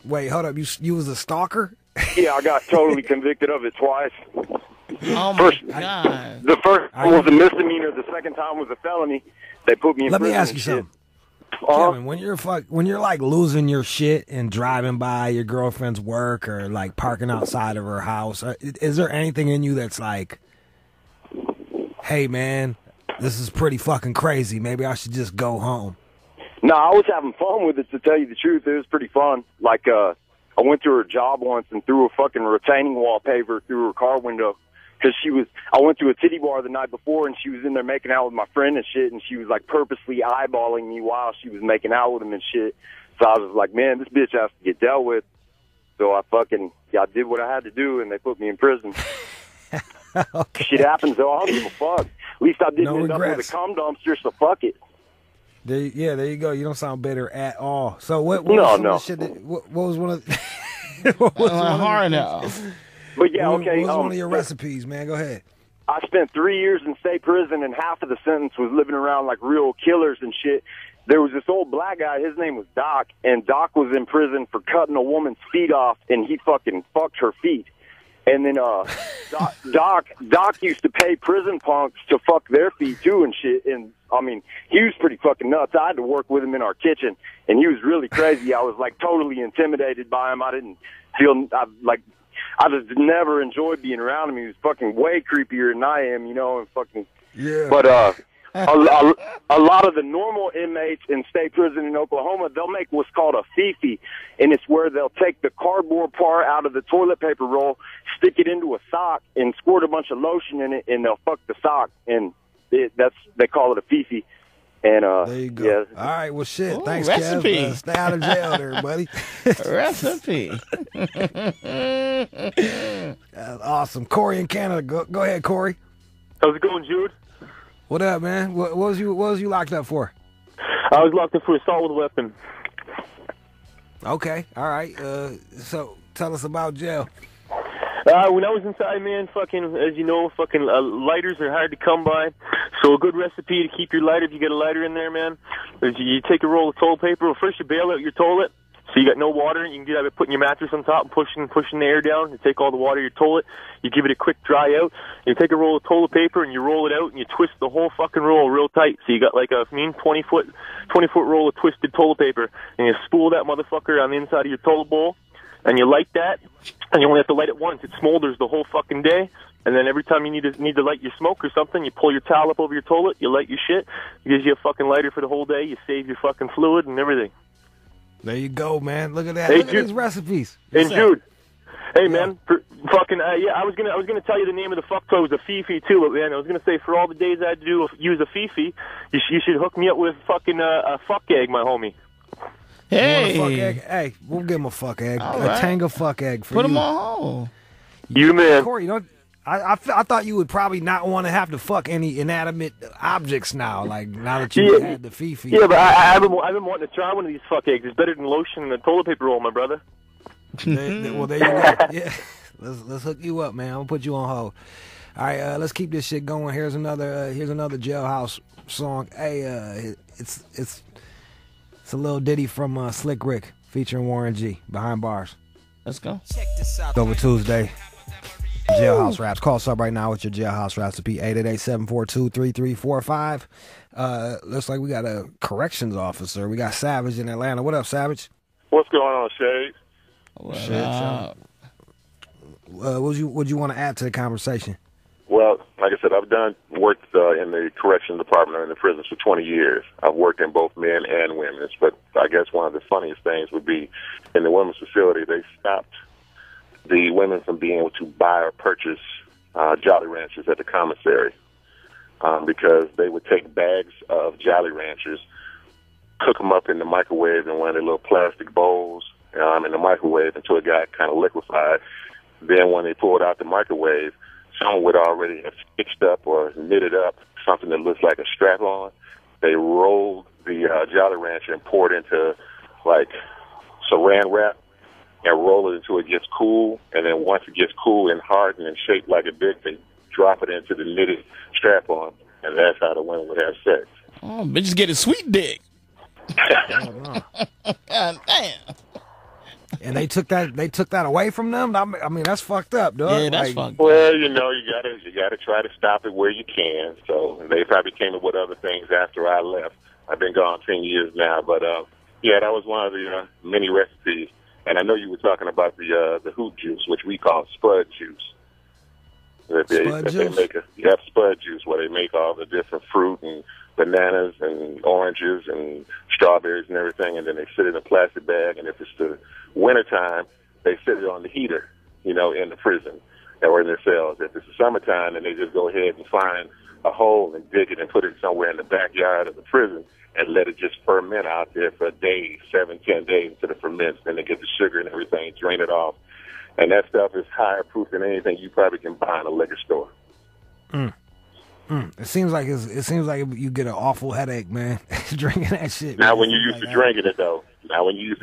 Wait, hold up. You was a stalker? Yeah, I got totally convicted of it twice. Oh, my God. The first one was a misdemeanor. The second time was a felony. They put me in prison. Let me ask you something. Kevin, when you're like losing your shit and driving by your girlfriend's work or like parking outside of her house, is there anything in you that's like, hey, man, this is pretty fucking crazy. Maybe I should just go home? No, I was having fun with it, to tell you the truth. It was pretty fun. Like, I went to her job once and threw a fucking retaining wall paver through her car window. Because I went to a titty bar the night before, and she was in there making out with my friend and shit, and she was, like, purposely eyeballing me while she was making out with him and shit. So I was like, man, this bitch has to get dealt with. So I did what I had to do, and they put me in prison. Okay. Shit happens, though. I don't give a fuck. At least I didn't end up with a cum dumpster, so fuck it. There you go. You don't sound bitter at all. So what was one of But yeah, okay. What was one of your recipes, man? Go ahead. I spent 3 years in state prison, and half of the sentence was living around like real killers and shit. There was this old black guy. His name was Doc, and Doc was in prison for cutting a woman's feet off, and he fucking fucked her feet. And then Doc used to pay prison punks to fuck their feet too and shit. And I mean, he was pretty fucking nuts. I had to work with him in our kitchen, and he was really crazy. I was like totally intimidated by him. I didn't feel I just never enjoyed being around him. He was fucking way creepier than I am, and fucking yeah. But a lot of the normal inmates in state prison in Oklahoma, they'll make what's called a fifi, and it's where they'll take the cardboard part out of the toilet paper roll, stick it into a sock, and squirt a bunch of lotion in it, and they'll fuck the sock, and they call it a fifi. And there you go. Yeah. All right, well, shit. Ooh, thanks, recipe. Kev. Stay out of jail there, buddy. Recipe. Awesome. Corey in Canada. Go ahead, Corey. How's it going, Jude? What up, man? What was you locked up for? I was locked up for assault with a weapon. Okay, all right. So tell us about jail. When I was inside, man, fucking, as you know, fucking lighters are hard to come by. So a good recipe to keep your lighter, if you get a lighter in there, man, is you take a roll of toilet paper. Well, first you bail out your toilet, so you got no water. You can do that by putting your mattress on top and pushing the air down. You take all the water in your toilet. You give it a quick dry out. You take a roll of toilet paper and you roll it out and you twist the whole fucking roll real tight. So you got like a 20-foot roll of twisted toilet paper, and you spool that motherfucker on the inside of your toilet bowl. And you light that, and you only have to light it once. It smolders the whole fucking day. And then every time you need to light your smoke or something, you pull your towel up over your toilet, you light your shit. It gives you a fucking lighter for the whole day. You save your fucking fluid and everything. There you go, man. Look at that. Hey, Look Jude. at these recipes. And Jude, hey man, fucking I was gonna tell you the name of the fuck toy was a Fifi too, but man, I was gonna say for all the days I had to use a Fifi, you should hook me up with fucking a fuck egg, my homie. Hey. Fuck egg? Hey, we'll give him a fuck egg. All a right. Tanga fuck egg for Put you. him on hold. You man. Corey, I thought you would probably not want to have to fuck any inanimate objects now. Like now that you had the Fifi. Yeah, but I've been wanting to try one of these fuck eggs. It's better than lotion and a toilet paper roll, my brother. Well, there you go. Yeah, let's hook you up, man. I'm gonna put you on hold. All right, let's keep this shit going. Here's another Jailhouse song. Hey, it's a little ditty from Slick Rick featuring Warren G. Behind Bars. Let's go. Over Tuesday. Jailhouse Raps. Call us up right now with your Jailhouse Raps to be 888-742-3345. Looks like we got a corrections officer. We got Savage in Atlanta. What up, Savage? What's going on, Shade? What you want to add to the conversation? Well, like I said, I've worked in the corrections department or in the prisons for 20 years. I've worked in both men and women's, but I guess one of the funniest things would be in the women's facility, they stopped the women from being able to buy or purchase Jolly Ranchers at the commissary because they would take bags of Jolly Ranchers, cook them up in the microwave in one of their little plastic bowls in the microwave until it got kind of liquefied. Then when they pulled out the microwave, someone would already have stitched up or knitted up something that looks like a strap-on. They rolled the Jolly Rancher and poured it into like saran wrap and roll it until it gets cool. And then once it gets cool and hardened and shaped like a dick, they drop it into the knitted strap-on, and that's how the women would have sex. Oh, bitches get a sweet dick. God damn. And they took that away from them. I mean, that's fucked up, dog. Yeah, that's fucked up. Well, you know, you gotta try to stop it where you can. So they probably came up with other things after I left. I've been gone 10 years now, but yeah, that was one of the many recipes. And I know you were talking about the hoot juice, which we call spud juice. They make spud juice, where they make all the different fruit and bananas and oranges and strawberries and everything, and then they sit it in a plastic bag. And if it's the wintertime, they sit it on the heater, in the prison or in their cells. If it's the summertime, then they just go ahead and find a hole and dig it and put it somewhere in the backyard of the prison and let it just ferment out there for days, 7, 10 days until it ferments. Then they get the sugar and everything, drain it off. And that stuff is higher proof than anything you probably can buy in a liquor store. It seems like you get an awful headache, man, drinking that shit. Now, when you used to drinking it, though, and you're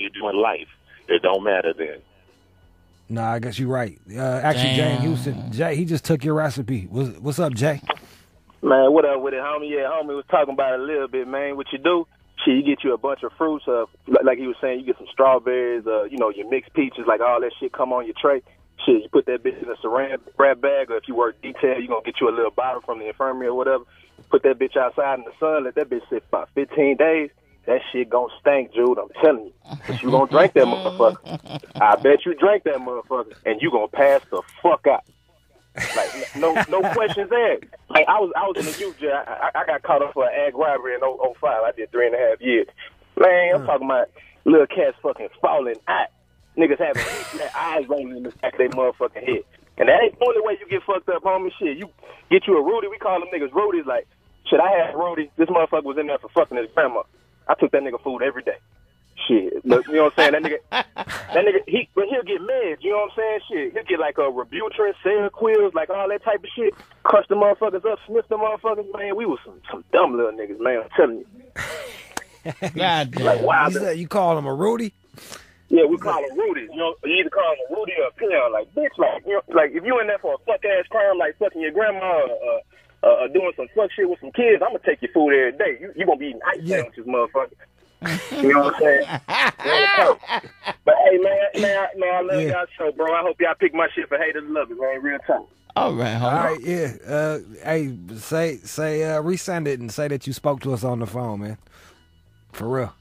doing life, it don't matter then. No, I guess you're right. Actually, Jay in Houston, he just took your recipe. What's up, Jay? Man, what up with it, homie? Yeah, homie was talking about it a little bit, man. What you do, you get you a bunch of fruits. Like he was saying, you get some strawberries, your mixed peaches, like all that shit come on your tray. Shit, you put that bitch in a saran wrap bag, or if you work detail, you're going to get you a little bottle from the infirmary or whatever. Put that bitch outside in the sun, let that bitch sit for about 15 days. That shit going to stink, Jude, I'm telling you. But you going to drink that motherfucker. I bet you drink that motherfucker, and you going to pass the fuck out. Like, no questions asked. Like, I was in the youth jail. I got caught up for an ag robbery in 05. I did 3.5 years. Man, I'm talking about little cats fucking falling out. Niggas having their eyes rolling in the back of their motherfucking head. And that ain't the only way you get fucked up, homie. Shit, you get you a Rudy. We call them niggas Rudies. Like, shit, I had Rudy. This motherfucker was in there for fucking his grandma. I took that nigga food every day. Shit, but you know what I'm saying? That nigga, he'll get meds. You know what I'm saying? Shit, he'll get like a Wellbutrin, Sear, like all that type of shit. Crush the motherfuckers up, sniff the motherfuckers. Man, we was some dumb little niggas, man. I'm telling you. God damn. Like, wow, You call him a Rudy? yeah, we call them Rudies. You know, you either call them a Rudy or a peon. Like, bitch, like, you know, like if you in there for a fuck ass crime, like fucking your grandma, doing some fuck shit with some kids, I'm gonna take your food every day. You gonna be eating ice sandwiches, motherfucker. You know what I'm saying? But hey, man, I love y'all show, bro. I hope y'all pick my shit for haters and lovers, man. Real time. All right, All right, yeah. Hey, say, resend it and say that you spoke to us on the phone, man. For real.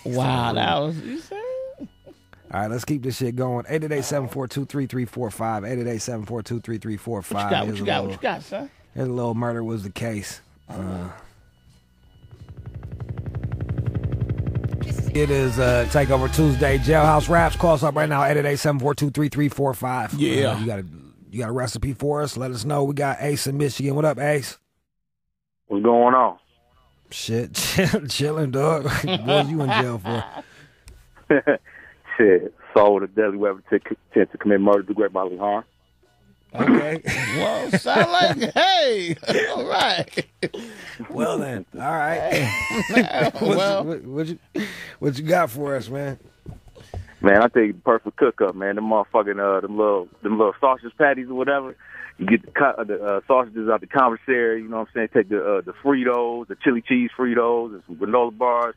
Wow, that was you said. All right, let's keep this shit going. 888-742-3345. 888-742-3345. What you got, son? Here's a little murder was the case. It is Takeover Tuesday. Jailhouse Raps. Call us up right now. 888-742-3345. Yeah. You got a recipe for us? Let us know. We got Ace in Michigan. What up, Ace? What's going on? Shit, chilling, dog. What was you in jail for? Shit, assault with a deadly weapon intent to commit murder, do great bodily harm. Okay. Well, sound like, hey, all right. Well then, all right. What you got for us, man? Man, I think perfect cook up, man. Them motherfucking them little sausage patties or whatever. You get the sausages out the commissary. You know what I'm saying? Take the Fritos, the chili cheese Fritos, and some granola bars.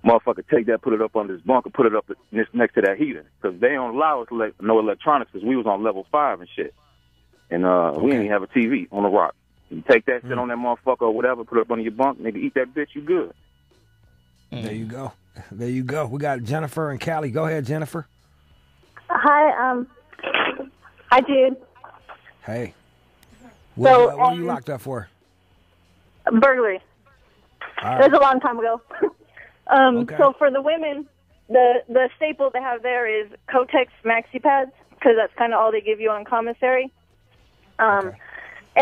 Motherfucker, take that, put it up under this bunker, put it up next to that heater, because they don't allow us no electronics, because we was on level 5 and shit, and we didn't even have a TV on the rock. You take that shit on that motherfucker or whatever, put it up under your bunk, nigga, eat that bitch, you good. There you go. There you go. We got Jennifer and Callie. Go ahead, Jennifer. Hi, hi, Jude. Hey. What are you locked up for? Burglary. All It right. was a long time ago. So for the women, the staple they have there is Kotex maxi pads, because that's kind of all they give you on commissary. And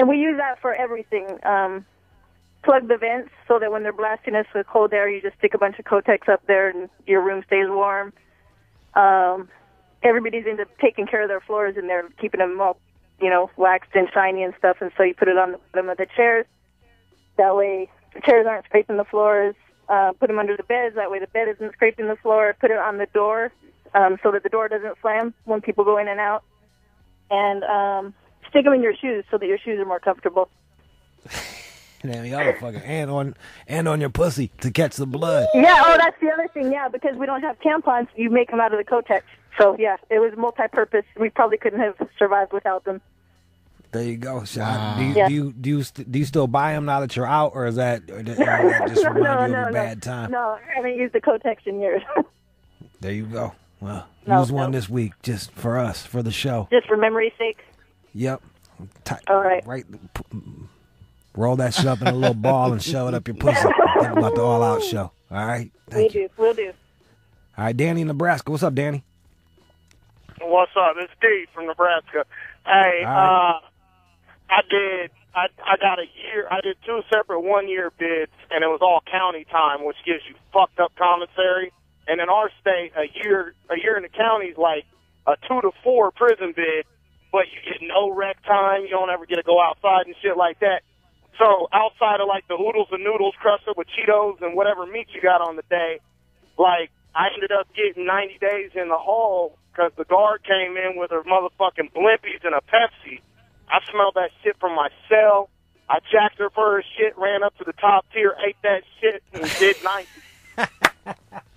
we use that for everything. Plug the vents so that when they're blasting us with cold air, you just stick a bunch of Kotex up there and your room stays warm. Everybody's into taking care of their floors and they're keeping them all, waxed and shiny and stuff. And so you put it on the bottom of the chairs. That way the chairs aren't scraping the floors. Put them under the beds. That way the bed isn't scraping the floor. Put it on the door so that the door doesn't slam when people go in and out. And stick them in your shoes so that your shoes are more comfortable. Damn, y'all fucking and on your pussy to catch the blood. Yeah, that's the other thing, yeah, because we don't have tampons, you make them out of the Kotex. So, yeah, it was multi-purpose. We probably couldn't have survived without them. There you go. So Wow. do you still buy them now that you're out, or is that just remind you of a bad time? No, I haven't used the Kotex in years. There you go. Well, No, use one this week just for us, for the show. Just for memory's sake. Yep. All right. Roll that shit up in a little ball and shove it up your pussy. Think about the All Out show. All right? We'll do. All right, Danny in Nebraska. What's up, Danny? What's up? It's Steve from Nebraska. Hey, All right. I got a year. I did 2 separate 1-year bids, and it was all county time, which gives you fucked up commissary. And in our state, a year in the county is like a 2 to 4 prison bid, but you get no rec time. You don't ever get to go outside and shit like that. So outside of like the oodles and noodles crusted with Cheetos and whatever meat you got on the day, like I ended up getting 90 days in the hole because the guard came in with her motherfucking blimpies and a Pepsi. I smelled that shit from my cell. I jacked her for her shit, ran up to the top tier, ate that shit, and did 90.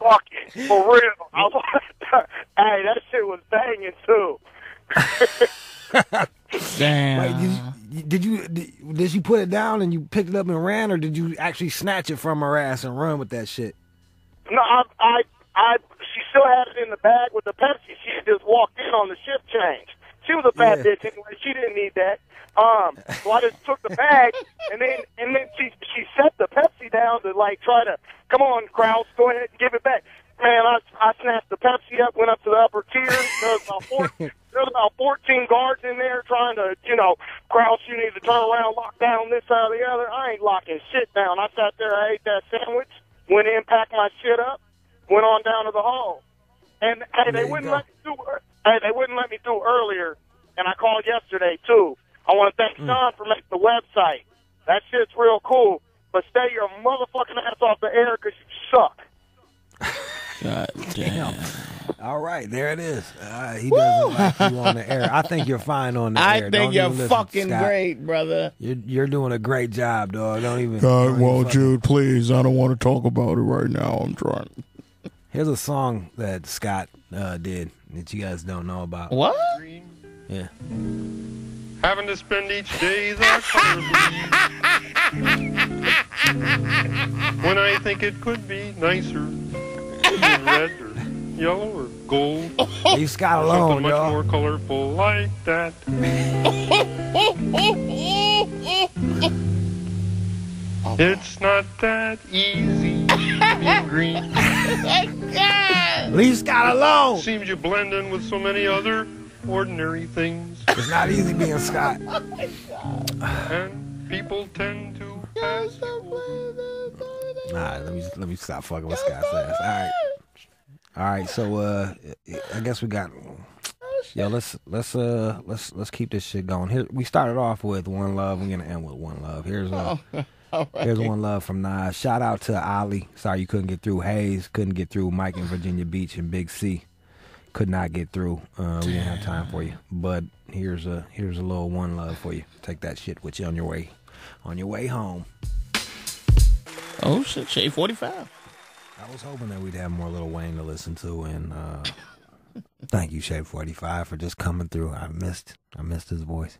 Fuck it, for real. I was like, hey, that shit was banging too. Damn. Wait, did you put it down and you picked it up and ran, or did you actually snatch it from her ass and run with that shit? No, she still had it in the bag with the Pepsi. She had just walked in on the shift change. She was a bad bitch anyway. She didn't need that. So I just took the bag and then she set the Pepsi down to like try to, come on, Kraus, go ahead and give it back. Man, I snatched the Pepsi up, went up to the upper tier. There was about 14 guards in there trying to, Kraus, you need to turn around, lock down this side or the other. I ain't locking shit down. I sat there, I ate that sandwich, went in, packed my shit up, went on down to the hall. And hey, they wouldn't let me through earlier, and I called yesterday too. I want to thank Sean for making the website. That shit's real cool. But stay your motherfucking ass off the air because you suck. God damn. All right, there it is. He doesn't like you on the air. I think you're fine on the air. I think Don't you're even listen, fucking Scott. great, brother. You're doing a great job, dog. Don't even. Well, Jude, please. I don't want to talk about it right now. I'm trying. Here's a song that Scott did that you guys don't know about. What? Yeah. Having to spend each day the color blue. When I think it could be nicer, in red or yellow or gold. Leave Scott Something alone, much y'all. more colorful like that. It's not that easy being green. Leave Scott alone. Seems you blend in with so many other ordinary things. It's not easy being Scott. And people tend to pass. Nah, let me stop fucking with Scott's ass. All right. So I guess we got. Yeah, let's keep this shit going. Here we started off with One Love. We're gonna end with One Love. Here's here's One Love from Nas. Shout out to Ali. Sorry you couldn't get through. Hayes couldn't get through. Mike in Virginia Beach and Big C could not get through. We didn't have time for you. But here's a little One Love for you. Take that shit with you on your way home. Oh shit, Shade 45. I was hoping that we'd have more Lil Wayne to listen to, and thank you, Shade 45, for just coming through. I missed his voice.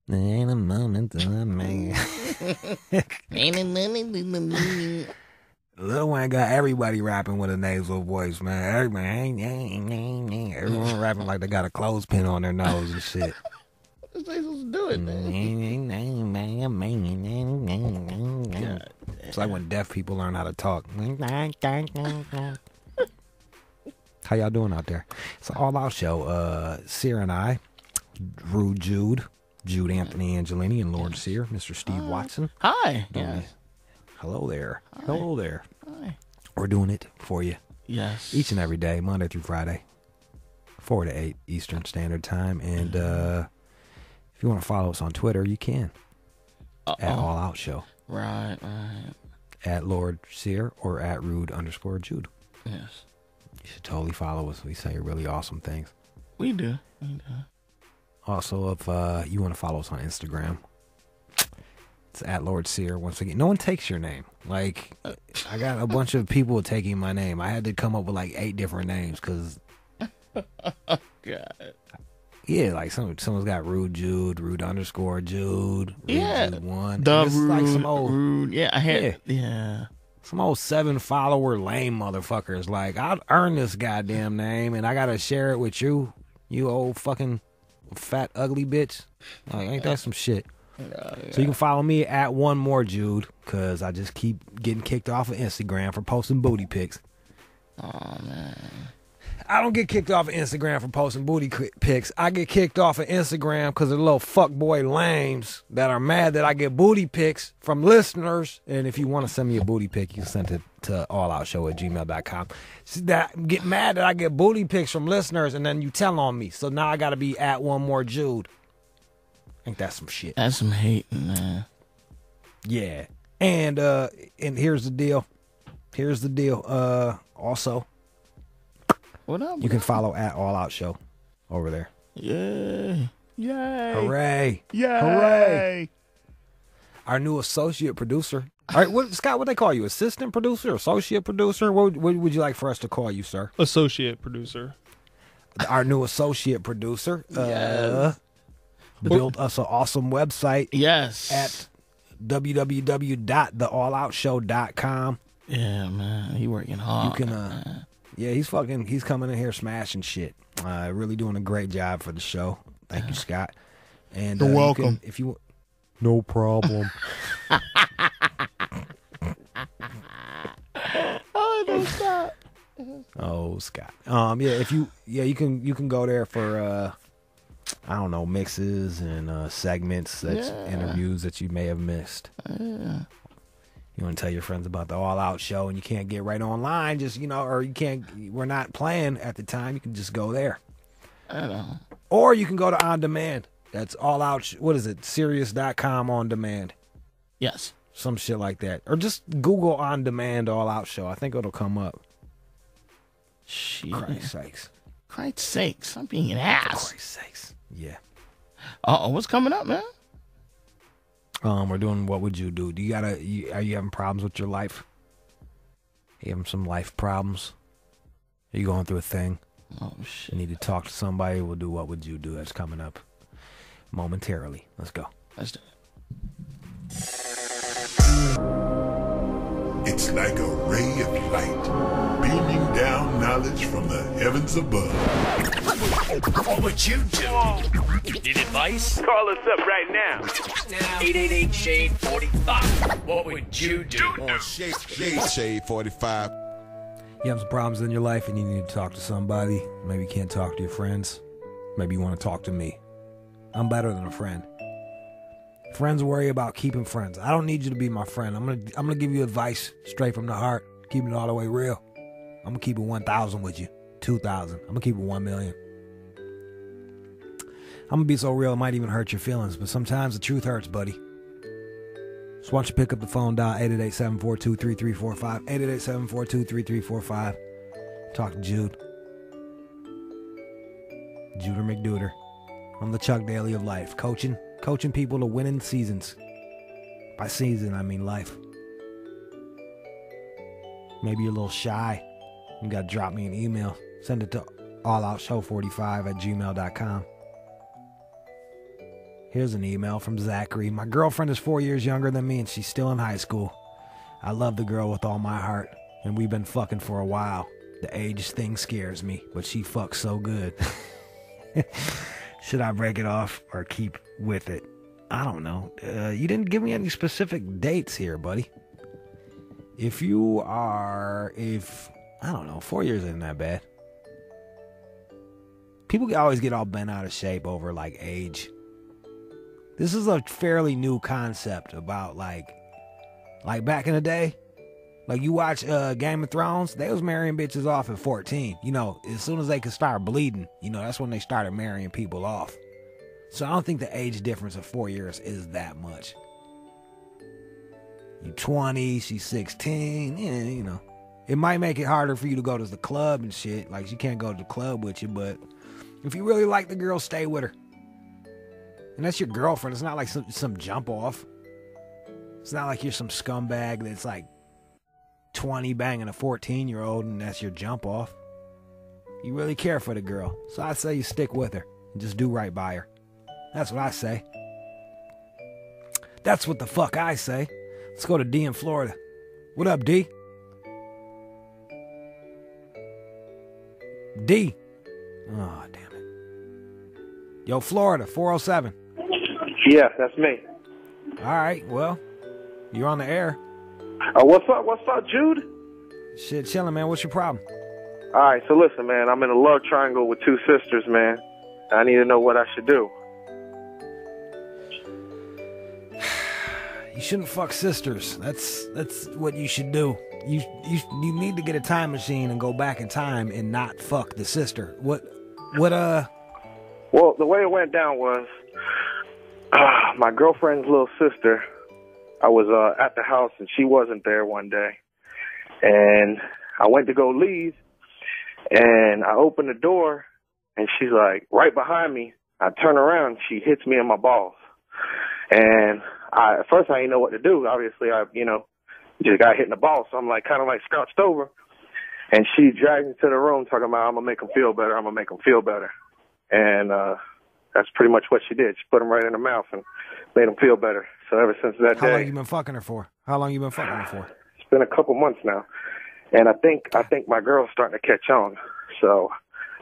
There ain't a moment that I made. Lil Wayne got everybody rapping with a nasal voice, man. Everyone rapping like they got a clothespin on their nose and shit. What they supposed to do it, man? It's like when deaf people learn how to talk. How y'all doing out there? It's an all-out show. Sear and I, Jude Anthony Angelini, and Lord Sear, Mr. Steve Watson. Hi. Yes. Hello there. Hi. Hello there. Hi. We're doing it for you. Yes. Each and every day, Monday through Friday, 4 to 8 Eastern Standard Time. And if you want to follow us on Twitter, you can. At All Out Show. Right. At Lord Sear or at Rude_Jude. Yes. You should totally follow us. We say really awesome things. We do. Also, if you want to follow us on Instagram, it's at Lord Sear. Once again, no one takes your name. Like, I got a bunch of people taking my name. I had to come up with like 8 different names because, God. Yeah, like someone's got Rude Jude, Rude_Jude, Rude Jude 1. The It's Rude, like some old, Rude. Yeah, I had. Yeah. Some old 7-follower lame motherfuckers. Like, I'd earn this goddamn name, and I gotta share it with you, you old fucking fat ugly bitch. Like, ain't that some shit? So you can follow me at One More Jude, because I just keep getting kicked off of Instagram for posting booty pics. Oh, man. I don't get kicked off of Instagram for posting booty pics. I get kicked off of Instagram because of the little fuckboy lames that are mad that I get booty pics from listeners. And if you want to send me a booty pic, you can send it to alloutshow@gmail.com. That get mad that I get booty pics from listeners, and then you tell on me. So now I got to be at One More Jude. Ain't that some shit? That's some hating, man. Yeah. And here's the deal. Also, what up? You can follow at All Out Show over there. Yay. Yay. Hooray. Yay. Hooray. Our new associate producer. All right, Scott, what they call you? Assistant producer? Associate producer? What would you like for us to call you, sir? Associate producer. Our new associate producer. Yes. Built us an awesome website. Yes. At www.thealloutshow.com. Yeah, man. He working hard. You can, yeah, he's coming in here smashing shit. Really doing a great job for the show. Thank you, Scott. And you're welcome. If you, no problem. Oh, no, Scott. Oh, Scott. Yeah, you can go there for I don't know, mixes and segments, interviews that you may have missed. Yeah. You want to tell your friends about the All Out show and you can't get right online, just, or you can't, we're not playing at the time, you can just go there. I don't know. Or you can go to On Demand. That's All Out, what is it, Sirius.com On Demand. Yes. Some shit like that. Or just Google On Demand All Out show. I think it'll come up. Shit. Christ's sakes. Christ's sakes. I'm being an ass. Christ's sakes. Yeah. What's coming up, man? We're doing What Would You Do? Are you having problems with your life? You having some life problems? Are you going through a thing? Oh, shit. You need to talk to somebody. We'll do What Would You Do? That's coming up momentarily. Let's go. Let's do it. It's like a ray of light, beaming down knowledge from the heavens above. What would you do? Need advice? Call us up right now. 888-SHADE-45. What would you do? Shade 45. You have some problems in your life and you need to talk to somebody. Maybe you can't talk to your friends. Maybe you want to talk to me. I'm better than a friend. Friends worry about keeping friends. I don't need you to be my friend. I'm gonna give you advice straight from the heart. Keep it all the way real. I'm gonna keep it 1,000 with you. 2,000. I'm gonna keep it 1 million. I'm gonna be so real it might even hurt your feelings, but sometimes the truth hurts, buddy. So why don't you pick up the phone, dial 888-742-3345. 888-742-3345. Talk to Jude. Juder McDuder. I'm the Chuck Daly of life. Coaching people to winning seasons. By season, I mean life. Maybe you're a little shy. You got to drop me an email. Send it to alloutshow45@gmail.com. Here's an email from Zachary. My girlfriend is 4 years younger than me and she's still in high school. I love the girl with all my heart and we've been fucking for a while. The age thing scares me, but she fucks so good. Should I break it off or keep with it? I don't know. You didn't give me any specific dates here, buddy. I don't know, 4 years isn't that bad. People always get all bent out of shape over, like, age. This is a fairly new concept about, like back in the day. Like, you watch Game of Thrones, they was marrying bitches off at 14. As soon as they could start bleeding, that's when they started marrying people off. So I don't think the age difference of 4 years is that much. You 20, she's 16, It might make it harder for you to go to the club and shit. Like, she can't go to the club with you, but if you really like the girl, stay with her. And that's your girlfriend. It's not like some jump off. It's not like you're some scumbag that's like 20 banging a 14-year-old and that's your jump off. You really care for the girl. So I say you stick with her and just do right by her. That's what I say. That's what the fuck I say. Let's go to D in Florida. What up, D? D. Oh, damn it. Yo, Florida, 407. Yeah, that's me. All right, well, you're on the air. What's up? What's up, Jude? Shit, chilling, man. What's your problem? All right, so listen, man. I'm in a love triangle with two sisters, man. I need to know what I should do. You shouldn't fuck sisters. That's what you should do. You need to get a time machine and go back in time and not fuck the sister. What Well, the way it went down was my girlfriend's little sister. I was at the house and she wasn't there one day. And I went to go leave and I opened the door and she's like right behind me. I turn around, she hits me in my balls. And at first I didn't know what to do. Obviously, just got hit in the balls. So I'm like kind of like scrouched over. And she dragged me to the room talking about, I'm going to make him feel better. I'm going to make him feel better. And that's pretty much what she did. She put him right in her mouth and made him feel better. So ever since that day. How long you been fucking her for? It's been a couple months now. And I think my girl's starting to catch on. So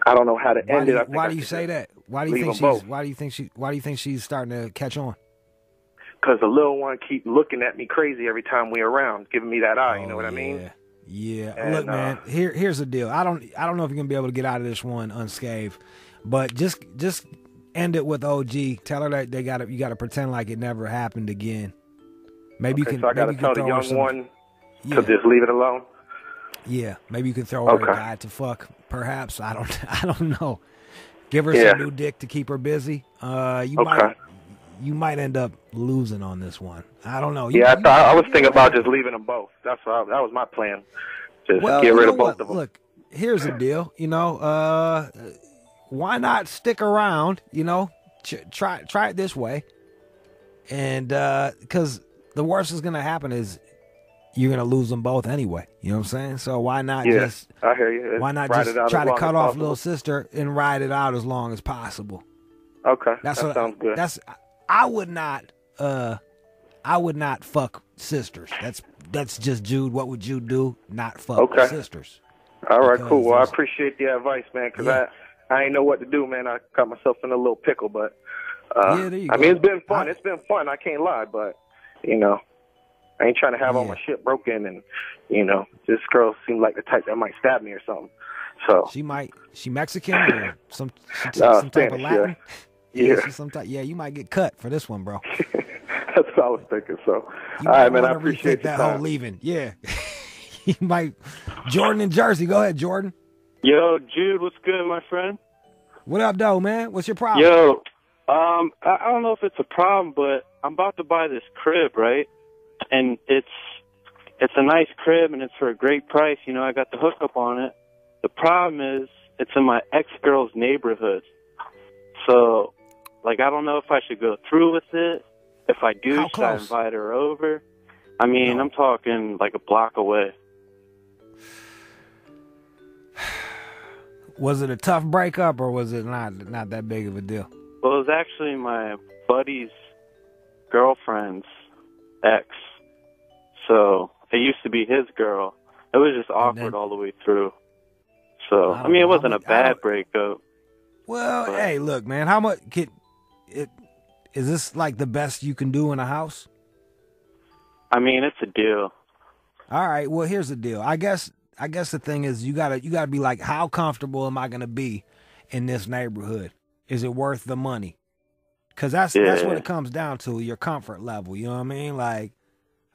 I don't know how to end it. Why do you say that? Why do you think she's starting to catch on? Because the little one keep looking at me crazy every time we're around, giving me that eye. You know what I mean? Yeah. And, look, man. Here's the deal. I don't know if you're gonna be able to get out of this one unscathed, but just end it with OG. Tell her that you gotta pretend like it never happened again. Maybe Okay, you can. so I gotta maybe you tell can the throw her young some, one yeah. to just leave it alone. Yeah, maybe you can throw her Okay. a guy to fuck. Perhaps I don't know. Give her Yeah. some new dick to keep her busy. You Okay. might end up losing on this one. I don't know. Yeah, I was thinking about just leaving them both. That was my plan. Just Well, get you rid know of both what? of them. Look, here's the deal. Why not stick around? Try it this way, and because the worst is gonna happen is you're gonna lose them both anyway. You know what I'm saying? So why not Yeah, just I hear you. why not Ride just it out try as to long cut as off possible. little sister and ride it out as long as possible? Okay, that sounds good. I would not fuck sisters. That's just Jude. What would Jude do? Not fuck sisters. All right, Because cool. Well, I there's- appreciate the advice, man, because I ain't know what to do, man. I got myself in a little pickle, but there you I go. mean, it's been fun. It's been fun. I can't lie, but I ain't trying to have all my shit broken, and this girl seemed like the type that might stab me or something. So she Mexican or some type of Spanish, Latin. Yeah. she's some type. Yeah, you might get cut for this one, bro. That's what I was thinking. So, You all might right, man. I wanna appreciate rethink your that whole time. leaving. Yeah, you might. Jordan in Jersey. Go ahead, Jordan. Yo, Jude, what's good, my friend? What up, though, man? What's your problem? Yo, I don't know if it's a problem, but I'm about to buy this crib, right? And it's a nice crib, and it's for a great price. I got the hookup on it. The problem is it's in my ex-girl's neighborhood. So, I don't know if I should go through with it. If I do, How should close? I invite her over? I mean, I'm talking like a block away. Was it a tough breakup or was it not that big of a deal? Well, it was actually my buddy's girlfriend's ex. So it used to be his girl. It was just awkward all the way through. So, I mean, it wasn't a bad breakup. Well, hey, look, man. How much is this like the best you can do in a house? I mean, it's a deal. All right. Well, here's the deal. I guess the thing is you gotta be like, how comfortable am I gonna be in this neighborhood? Is it worth the money? Because that's what it comes down to. Your comfort level. You know what I mean? Like,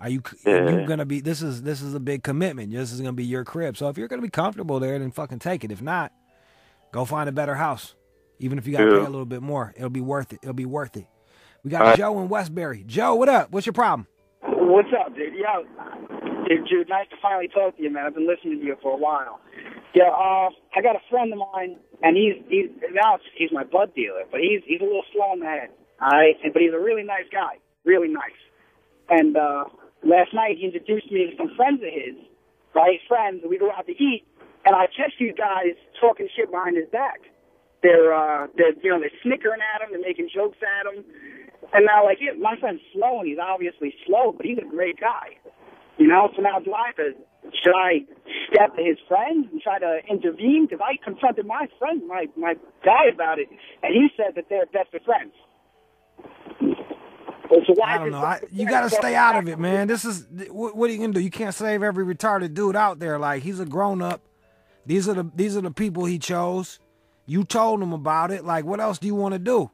are you gonna be? This is a big commitment. This is gonna be your crib. So if you're gonna be comfortable there, then fucking take it. If not, go find a better house. Even if you gotta pay a little bit more, it'll be worth it. It'll be worth it. We got Joe in Westbury. Joe, what up? What's your problem? What's up, dude? Yeah, dude, Jude, nice to finally talk to you, man. I've been listening to you for a while. Yeah, I got a friend of mine, and he's my bud dealer, but he's a little slow in the head. All right, but he's a really nice guy, really nice. And last night he introduced me to some friends of his, right? Friends, and we go out to eat, and I catch these guys talking shit behind his back. They're snickering at him, they're making jokes at him. And now, my friend's slow, and he's obviously slow, but he's a great guy. So now should I step to his friends and try to intervene? Because I confronted my friend, my guy about it, and he said that they're best of friends. So I don't know. You got to stay out of it, man. This is what are you gonna do? You can't save every retarded dude out there. Like, he's a grown up. These are the people he chose. You told him about it. Like, what else do you want to do?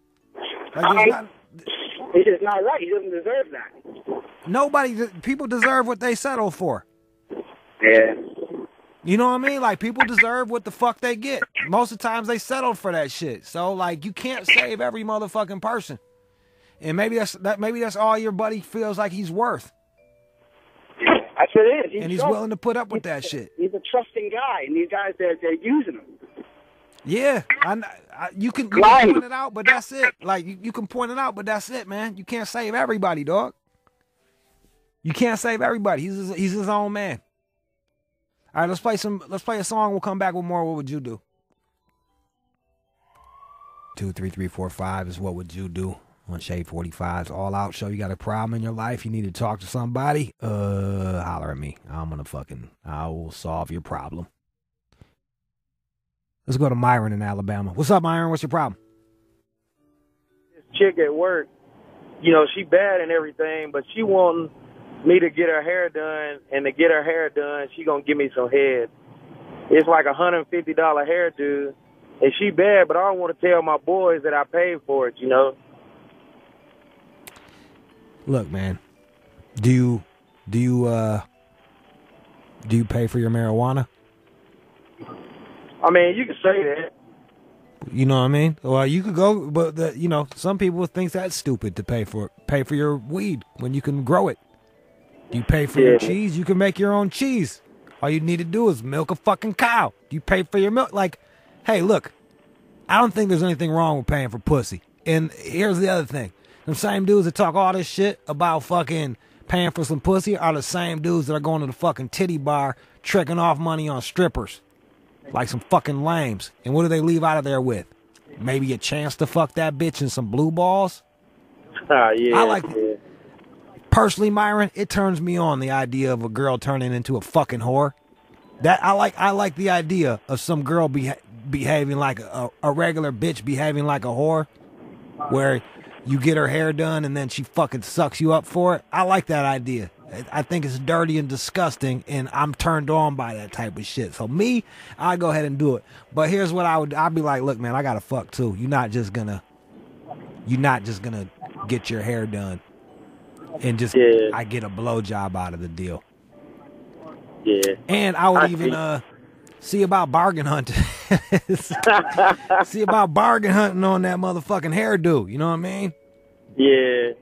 It's just not right. He doesn't deserve that. People deserve what they settle for. Yeah. You know what I mean? Like, people deserve what the fuck they get. Most of the times they settle for that shit. So, you can't save every motherfucking person. And maybe that's all your buddy feels like he's worth. That's what it is. And he's willing to put up with that shit. He's a trusting guy, and these guys, they're using him. Yeah, you can point it out, but that's it. Like, you can point it out, but that's it, man. You can't save everybody, dog. You can't save everybody. He's his own man. All right, let's play a song. We'll come back with more. What would you do? 2, 3, 3, 4, 5 is what would you do on Shade 45's All Out Show. You got a problem in your life, you need to talk to somebody, holler at me. I will solve your problem. Let's go to Myron in Alabama. What's up, Myron? What's your problem? This chick at work, she bad and everything, but she wanting me to get her hair done, and to get her hair done, she gonna give me some head. It's like $150 hairdo, and she bad, but I don't want to tell my boys that I paid for it, Look, man, Do you pay for your marijuana? I mean, you can say that. You know what I mean? Well, you could go, but some people think that's stupid to pay for your weed when you can grow it. You pay for your cheese, you can make your own cheese. All you need to do is milk a fucking cow. You pay for your milk. Like, hey, look, I don't think there's anything wrong with paying for pussy. And here's the other thing. Them same dudes that talk all this shit about fucking paying for some pussy are the same dudes that are going to the fucking titty bar tricking off money on strippers. Like some fucking lames. And what do they leave out of there with? Maybe a chance to fuck that bitch and some blue balls? Personally, Myron, it turns me on, the idea of a girl turning into a fucking whore. That I like the idea of some girl behaving like a regular bitch behaving like a whore, where you get her hair done and then she fucking sucks you up for it. I like that idea. I think it's dirty and disgusting, and I'm turned on by that type of shit. So me, I'd go ahead and do it. But here's what I'd be like, look, man, I gotta fuck too. You're not just gonna get your hair done and just I get a blowjob out of the deal. Yeah. And I would see about bargain hunting. See about bargain hunting on that motherfucking hairdo. You know what I mean? Yeah.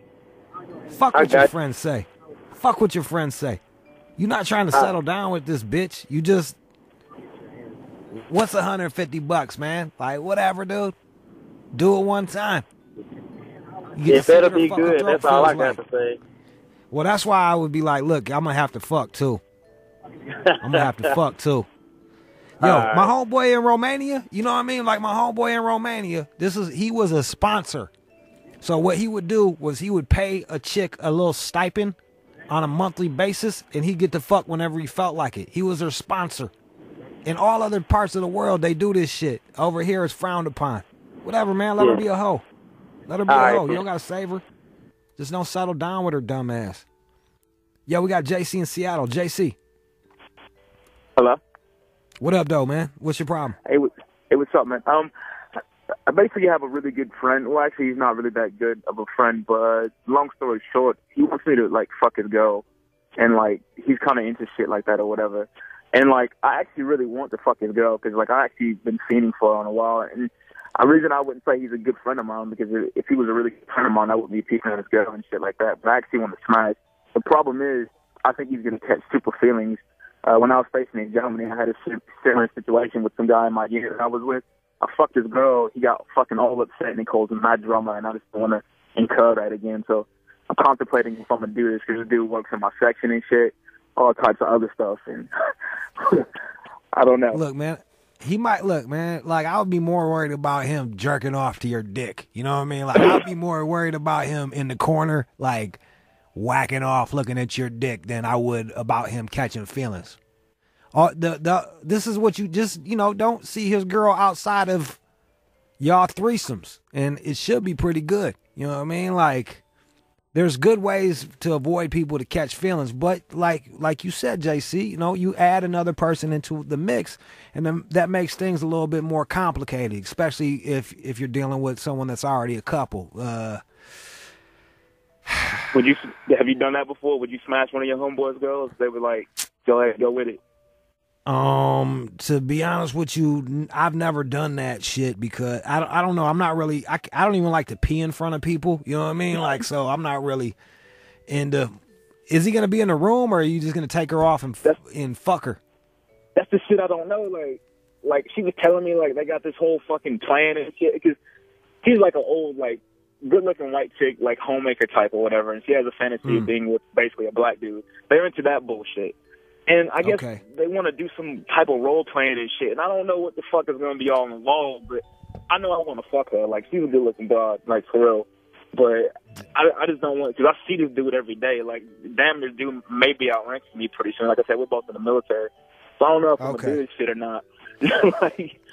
Fuck what your friends say. Fuck what your friends say. You're not trying to settle down with this bitch. You just, what's $150, man? Like, whatever, dude. Do it one time. It better be good. That's all I got to say. Well, that's why I would be like, look, I'm going to have to fuck, too. I'm going to have to fuck, too. Yo, my homeboy in Romania, you know what I mean? Like, my homeboy in Romania, he was a sponsor. So what he would do was he would pay a chick a little stipend on a monthly basis, and he'd get to fuck whenever he felt like it. He was their sponsor. In all other parts of the world, they do this shit. Over here, it's frowned upon. Whatever, man. Let her be a hoe. Let her be a hoe. You don't got to save her. Just don't settle down with her dumb ass. Yo, we got JC in Seattle. JC. Hello? What up, though, man? What's your problem? Hey, what's up, man? I basically have a really good friend. Well, actually, he's not really that good of a friend, but long story short, he wants me to, like, fuck his girl. And, like, he's kind of into shit like that or whatever. And, like, I actually really want to fuck his girl because, like, I actually been fiending for her in a while. And the reason I wouldn't say he's a good friend of mine because if he was a really good friend of mine, I wouldn't be peeping on his girl and shit like that. But I actually want to smash. The problem is, I think he's going to catch super feelings. When I was stationed in Germany, I had a similar situation with some guy in my unit that I was with. I fucked his girl. He got fucking all upset and he calls him mad drama, and I just don't want to incur that again. So I'm contemplating if I'm going to do this because this dude works in my section and shit, all types of other stuff. And I don't know. Look, man, like I would be more worried about him jerking off to your dick. You know what I mean? Like I'd be more worried about him in the corner, like whacking off looking at your dick than I would about him catching feelings. This is what you just, don't see his girl outside of y'all threesomes, and it should be pretty good. You know what I mean? Like, there's good ways to avoid people to catch feelings, but like you said, JC, you add another person into the mix, and then that makes things a little bit more complicated, especially if you're dealing with someone that's already a couple. Have you done that before? Would you smash one of your homeboys' girls? They were like, go ahead, go with it. To be honest with you, I've never done that shit because I don't know. I'm not really, I don't even like to pee in front of people. You know what I mean? Like, so I'm not really into, is he going to be in the room or are you just going to take her off and fuck her? That's the shit I don't know. Like she was telling me like they got this whole fucking plan and shit because he's like an old, like good looking white chick, like homemaker type or whatever. And she has a fantasy of being with basically a black dude. They're into that bullshit. And I guess they want to do some type of role playing and shit. And I don't know what the fuck is going to be all involved, but I know I want to fuck her. Like, she's a good looking dog, like, for real. But I just don't want, because I see this dude every day. Like, damn, this dude may be outranking me pretty soon. Like I said, we're both in the military. So I don't know if I'm going to do this shit or not.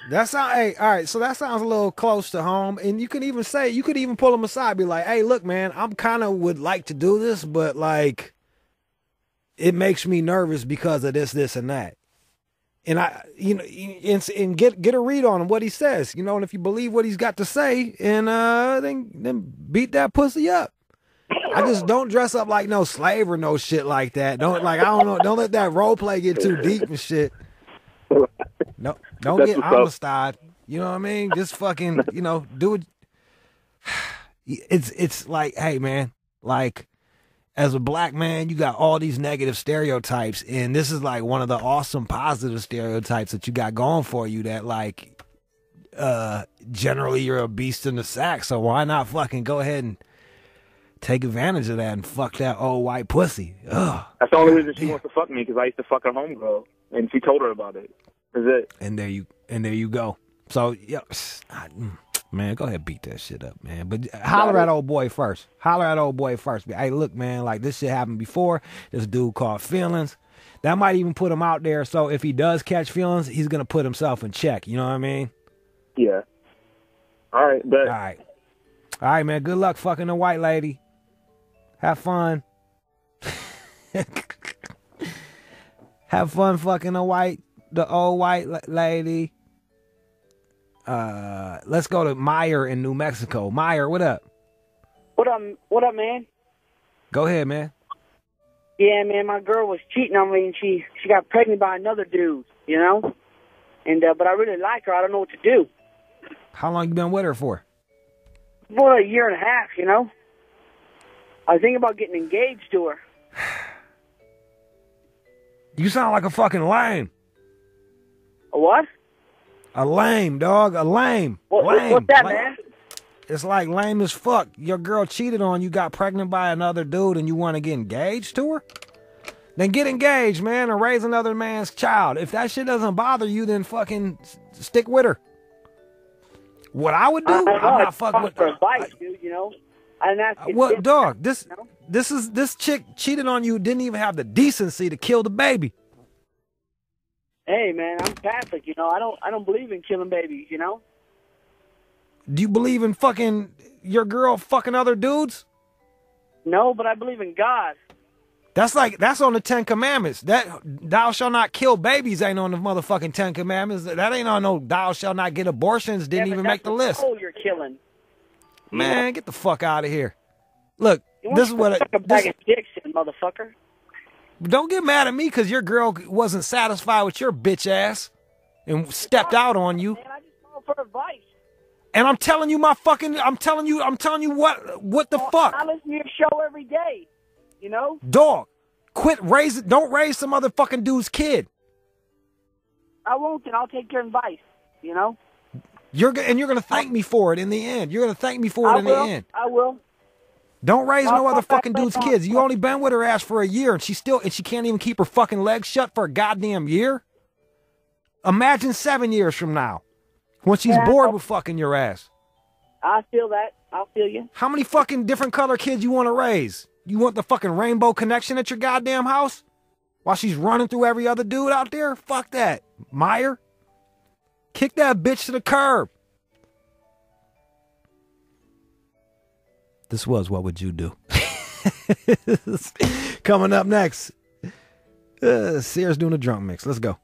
That sound, hey, all right, so that sounds a little close to home. And you could even pull him aside, be like, hey, look, man, I'm kind of would like to do this, but, like, it makes me nervous because of this, and that. And and get a read on what he says, and if you believe what he's got to say, and then beat that pussy up. I just don't dress up like no slave or no shit like that. Don't I don't know. Don't let that role play get too deep and shit. No, don't That's get what's up. Amistad. You know what I mean? Just fucking, do it. It's like, hey man, like as a black man, you got all these negative stereotypes, and this is like one of the awesome positive stereotypes that you got going for you. That like, generally you're a beast in the sack. So why not fucking go ahead and take advantage of that and fuck that old white pussy? Ugh. That's the only reason she wants to fuck me, because I used to fuck her homegirl, and she told her about it. That's it. And there you go. So yeah, man, go ahead and beat that shit up, man. But holler at old boy first. Hey, look, man, like this shit happened before. This dude caught feelings. That might even put him out there. So if he does catch feelings, he's gonna put himself in check. You know what I mean? Yeah. All right, but all right, man. Good luck fucking the white lady. Have fun. Have fun fucking the old white lady. Let's go to Meyer in New Mexico. Meyer, what up? What up, man? Go ahead, man. Yeah, man, my girl was cheating on me, and she got pregnant by another dude, you know? And but I really like her. I don't know what to do. How long you been with her for? For a year and a half, you know? I was thinking about getting engaged to her. You sound like a fucking lame. A what? A lame, dog. A lame. What's that, man? It's like lame as fuck. Your girl cheated on you, got pregnant by another dude, and you want to get engaged to her? Then get engaged, man, and raise another man's child. If that shit doesn't bother you, then fucking stick with her. What I would do, I'm not fucking with her. Advice, dude, you know? I didn't ask you. What, dog? This chick cheated on you, didn't even have the decency to kill the baby. Hey, man, I'm Catholic, you know. I don't believe in killing babies, you know. Do you believe in fucking your girl fucking other dudes? No, but I believe in God. That's on the 10 Commandments. That thou shalt not kill babies ain't on the motherfucking 10 Commandments. That ain't on no thou shalt not get abortions. Didn't even make the list. Oh, you're killing. Man, get the fuck out of here. Look, this is what a bag of dicks, motherfucker. Don't get mad at me because your girl wasn't satisfied with your bitch ass and stepped out on you. Man, I just called for advice. And I'm telling you I'm telling you what the fuck? I listen to your show every day, you know? Dog, don't raise some other fucking dude's kid. I won't, and I'll take your advice, you know? You're gonna thank me for it in the end. You're gonna thank me for it in the end. I will. Don't raise no other fucking dude's kids. You only been with her ass for a year, and she can't even keep her fucking legs shut for a goddamn year. Imagine 7 years from now, when she's bored with fucking your ass. I feel that. I feel you. How many fucking different color kids you want to raise? You want the fucking rainbow connection at your goddamn house? While she's running through every other dude out there? Fuck that. Meyer. Kick that bitch to the curb. This was What Would You Do? Coming up next, Sear's doing a drunk mix. Let's go.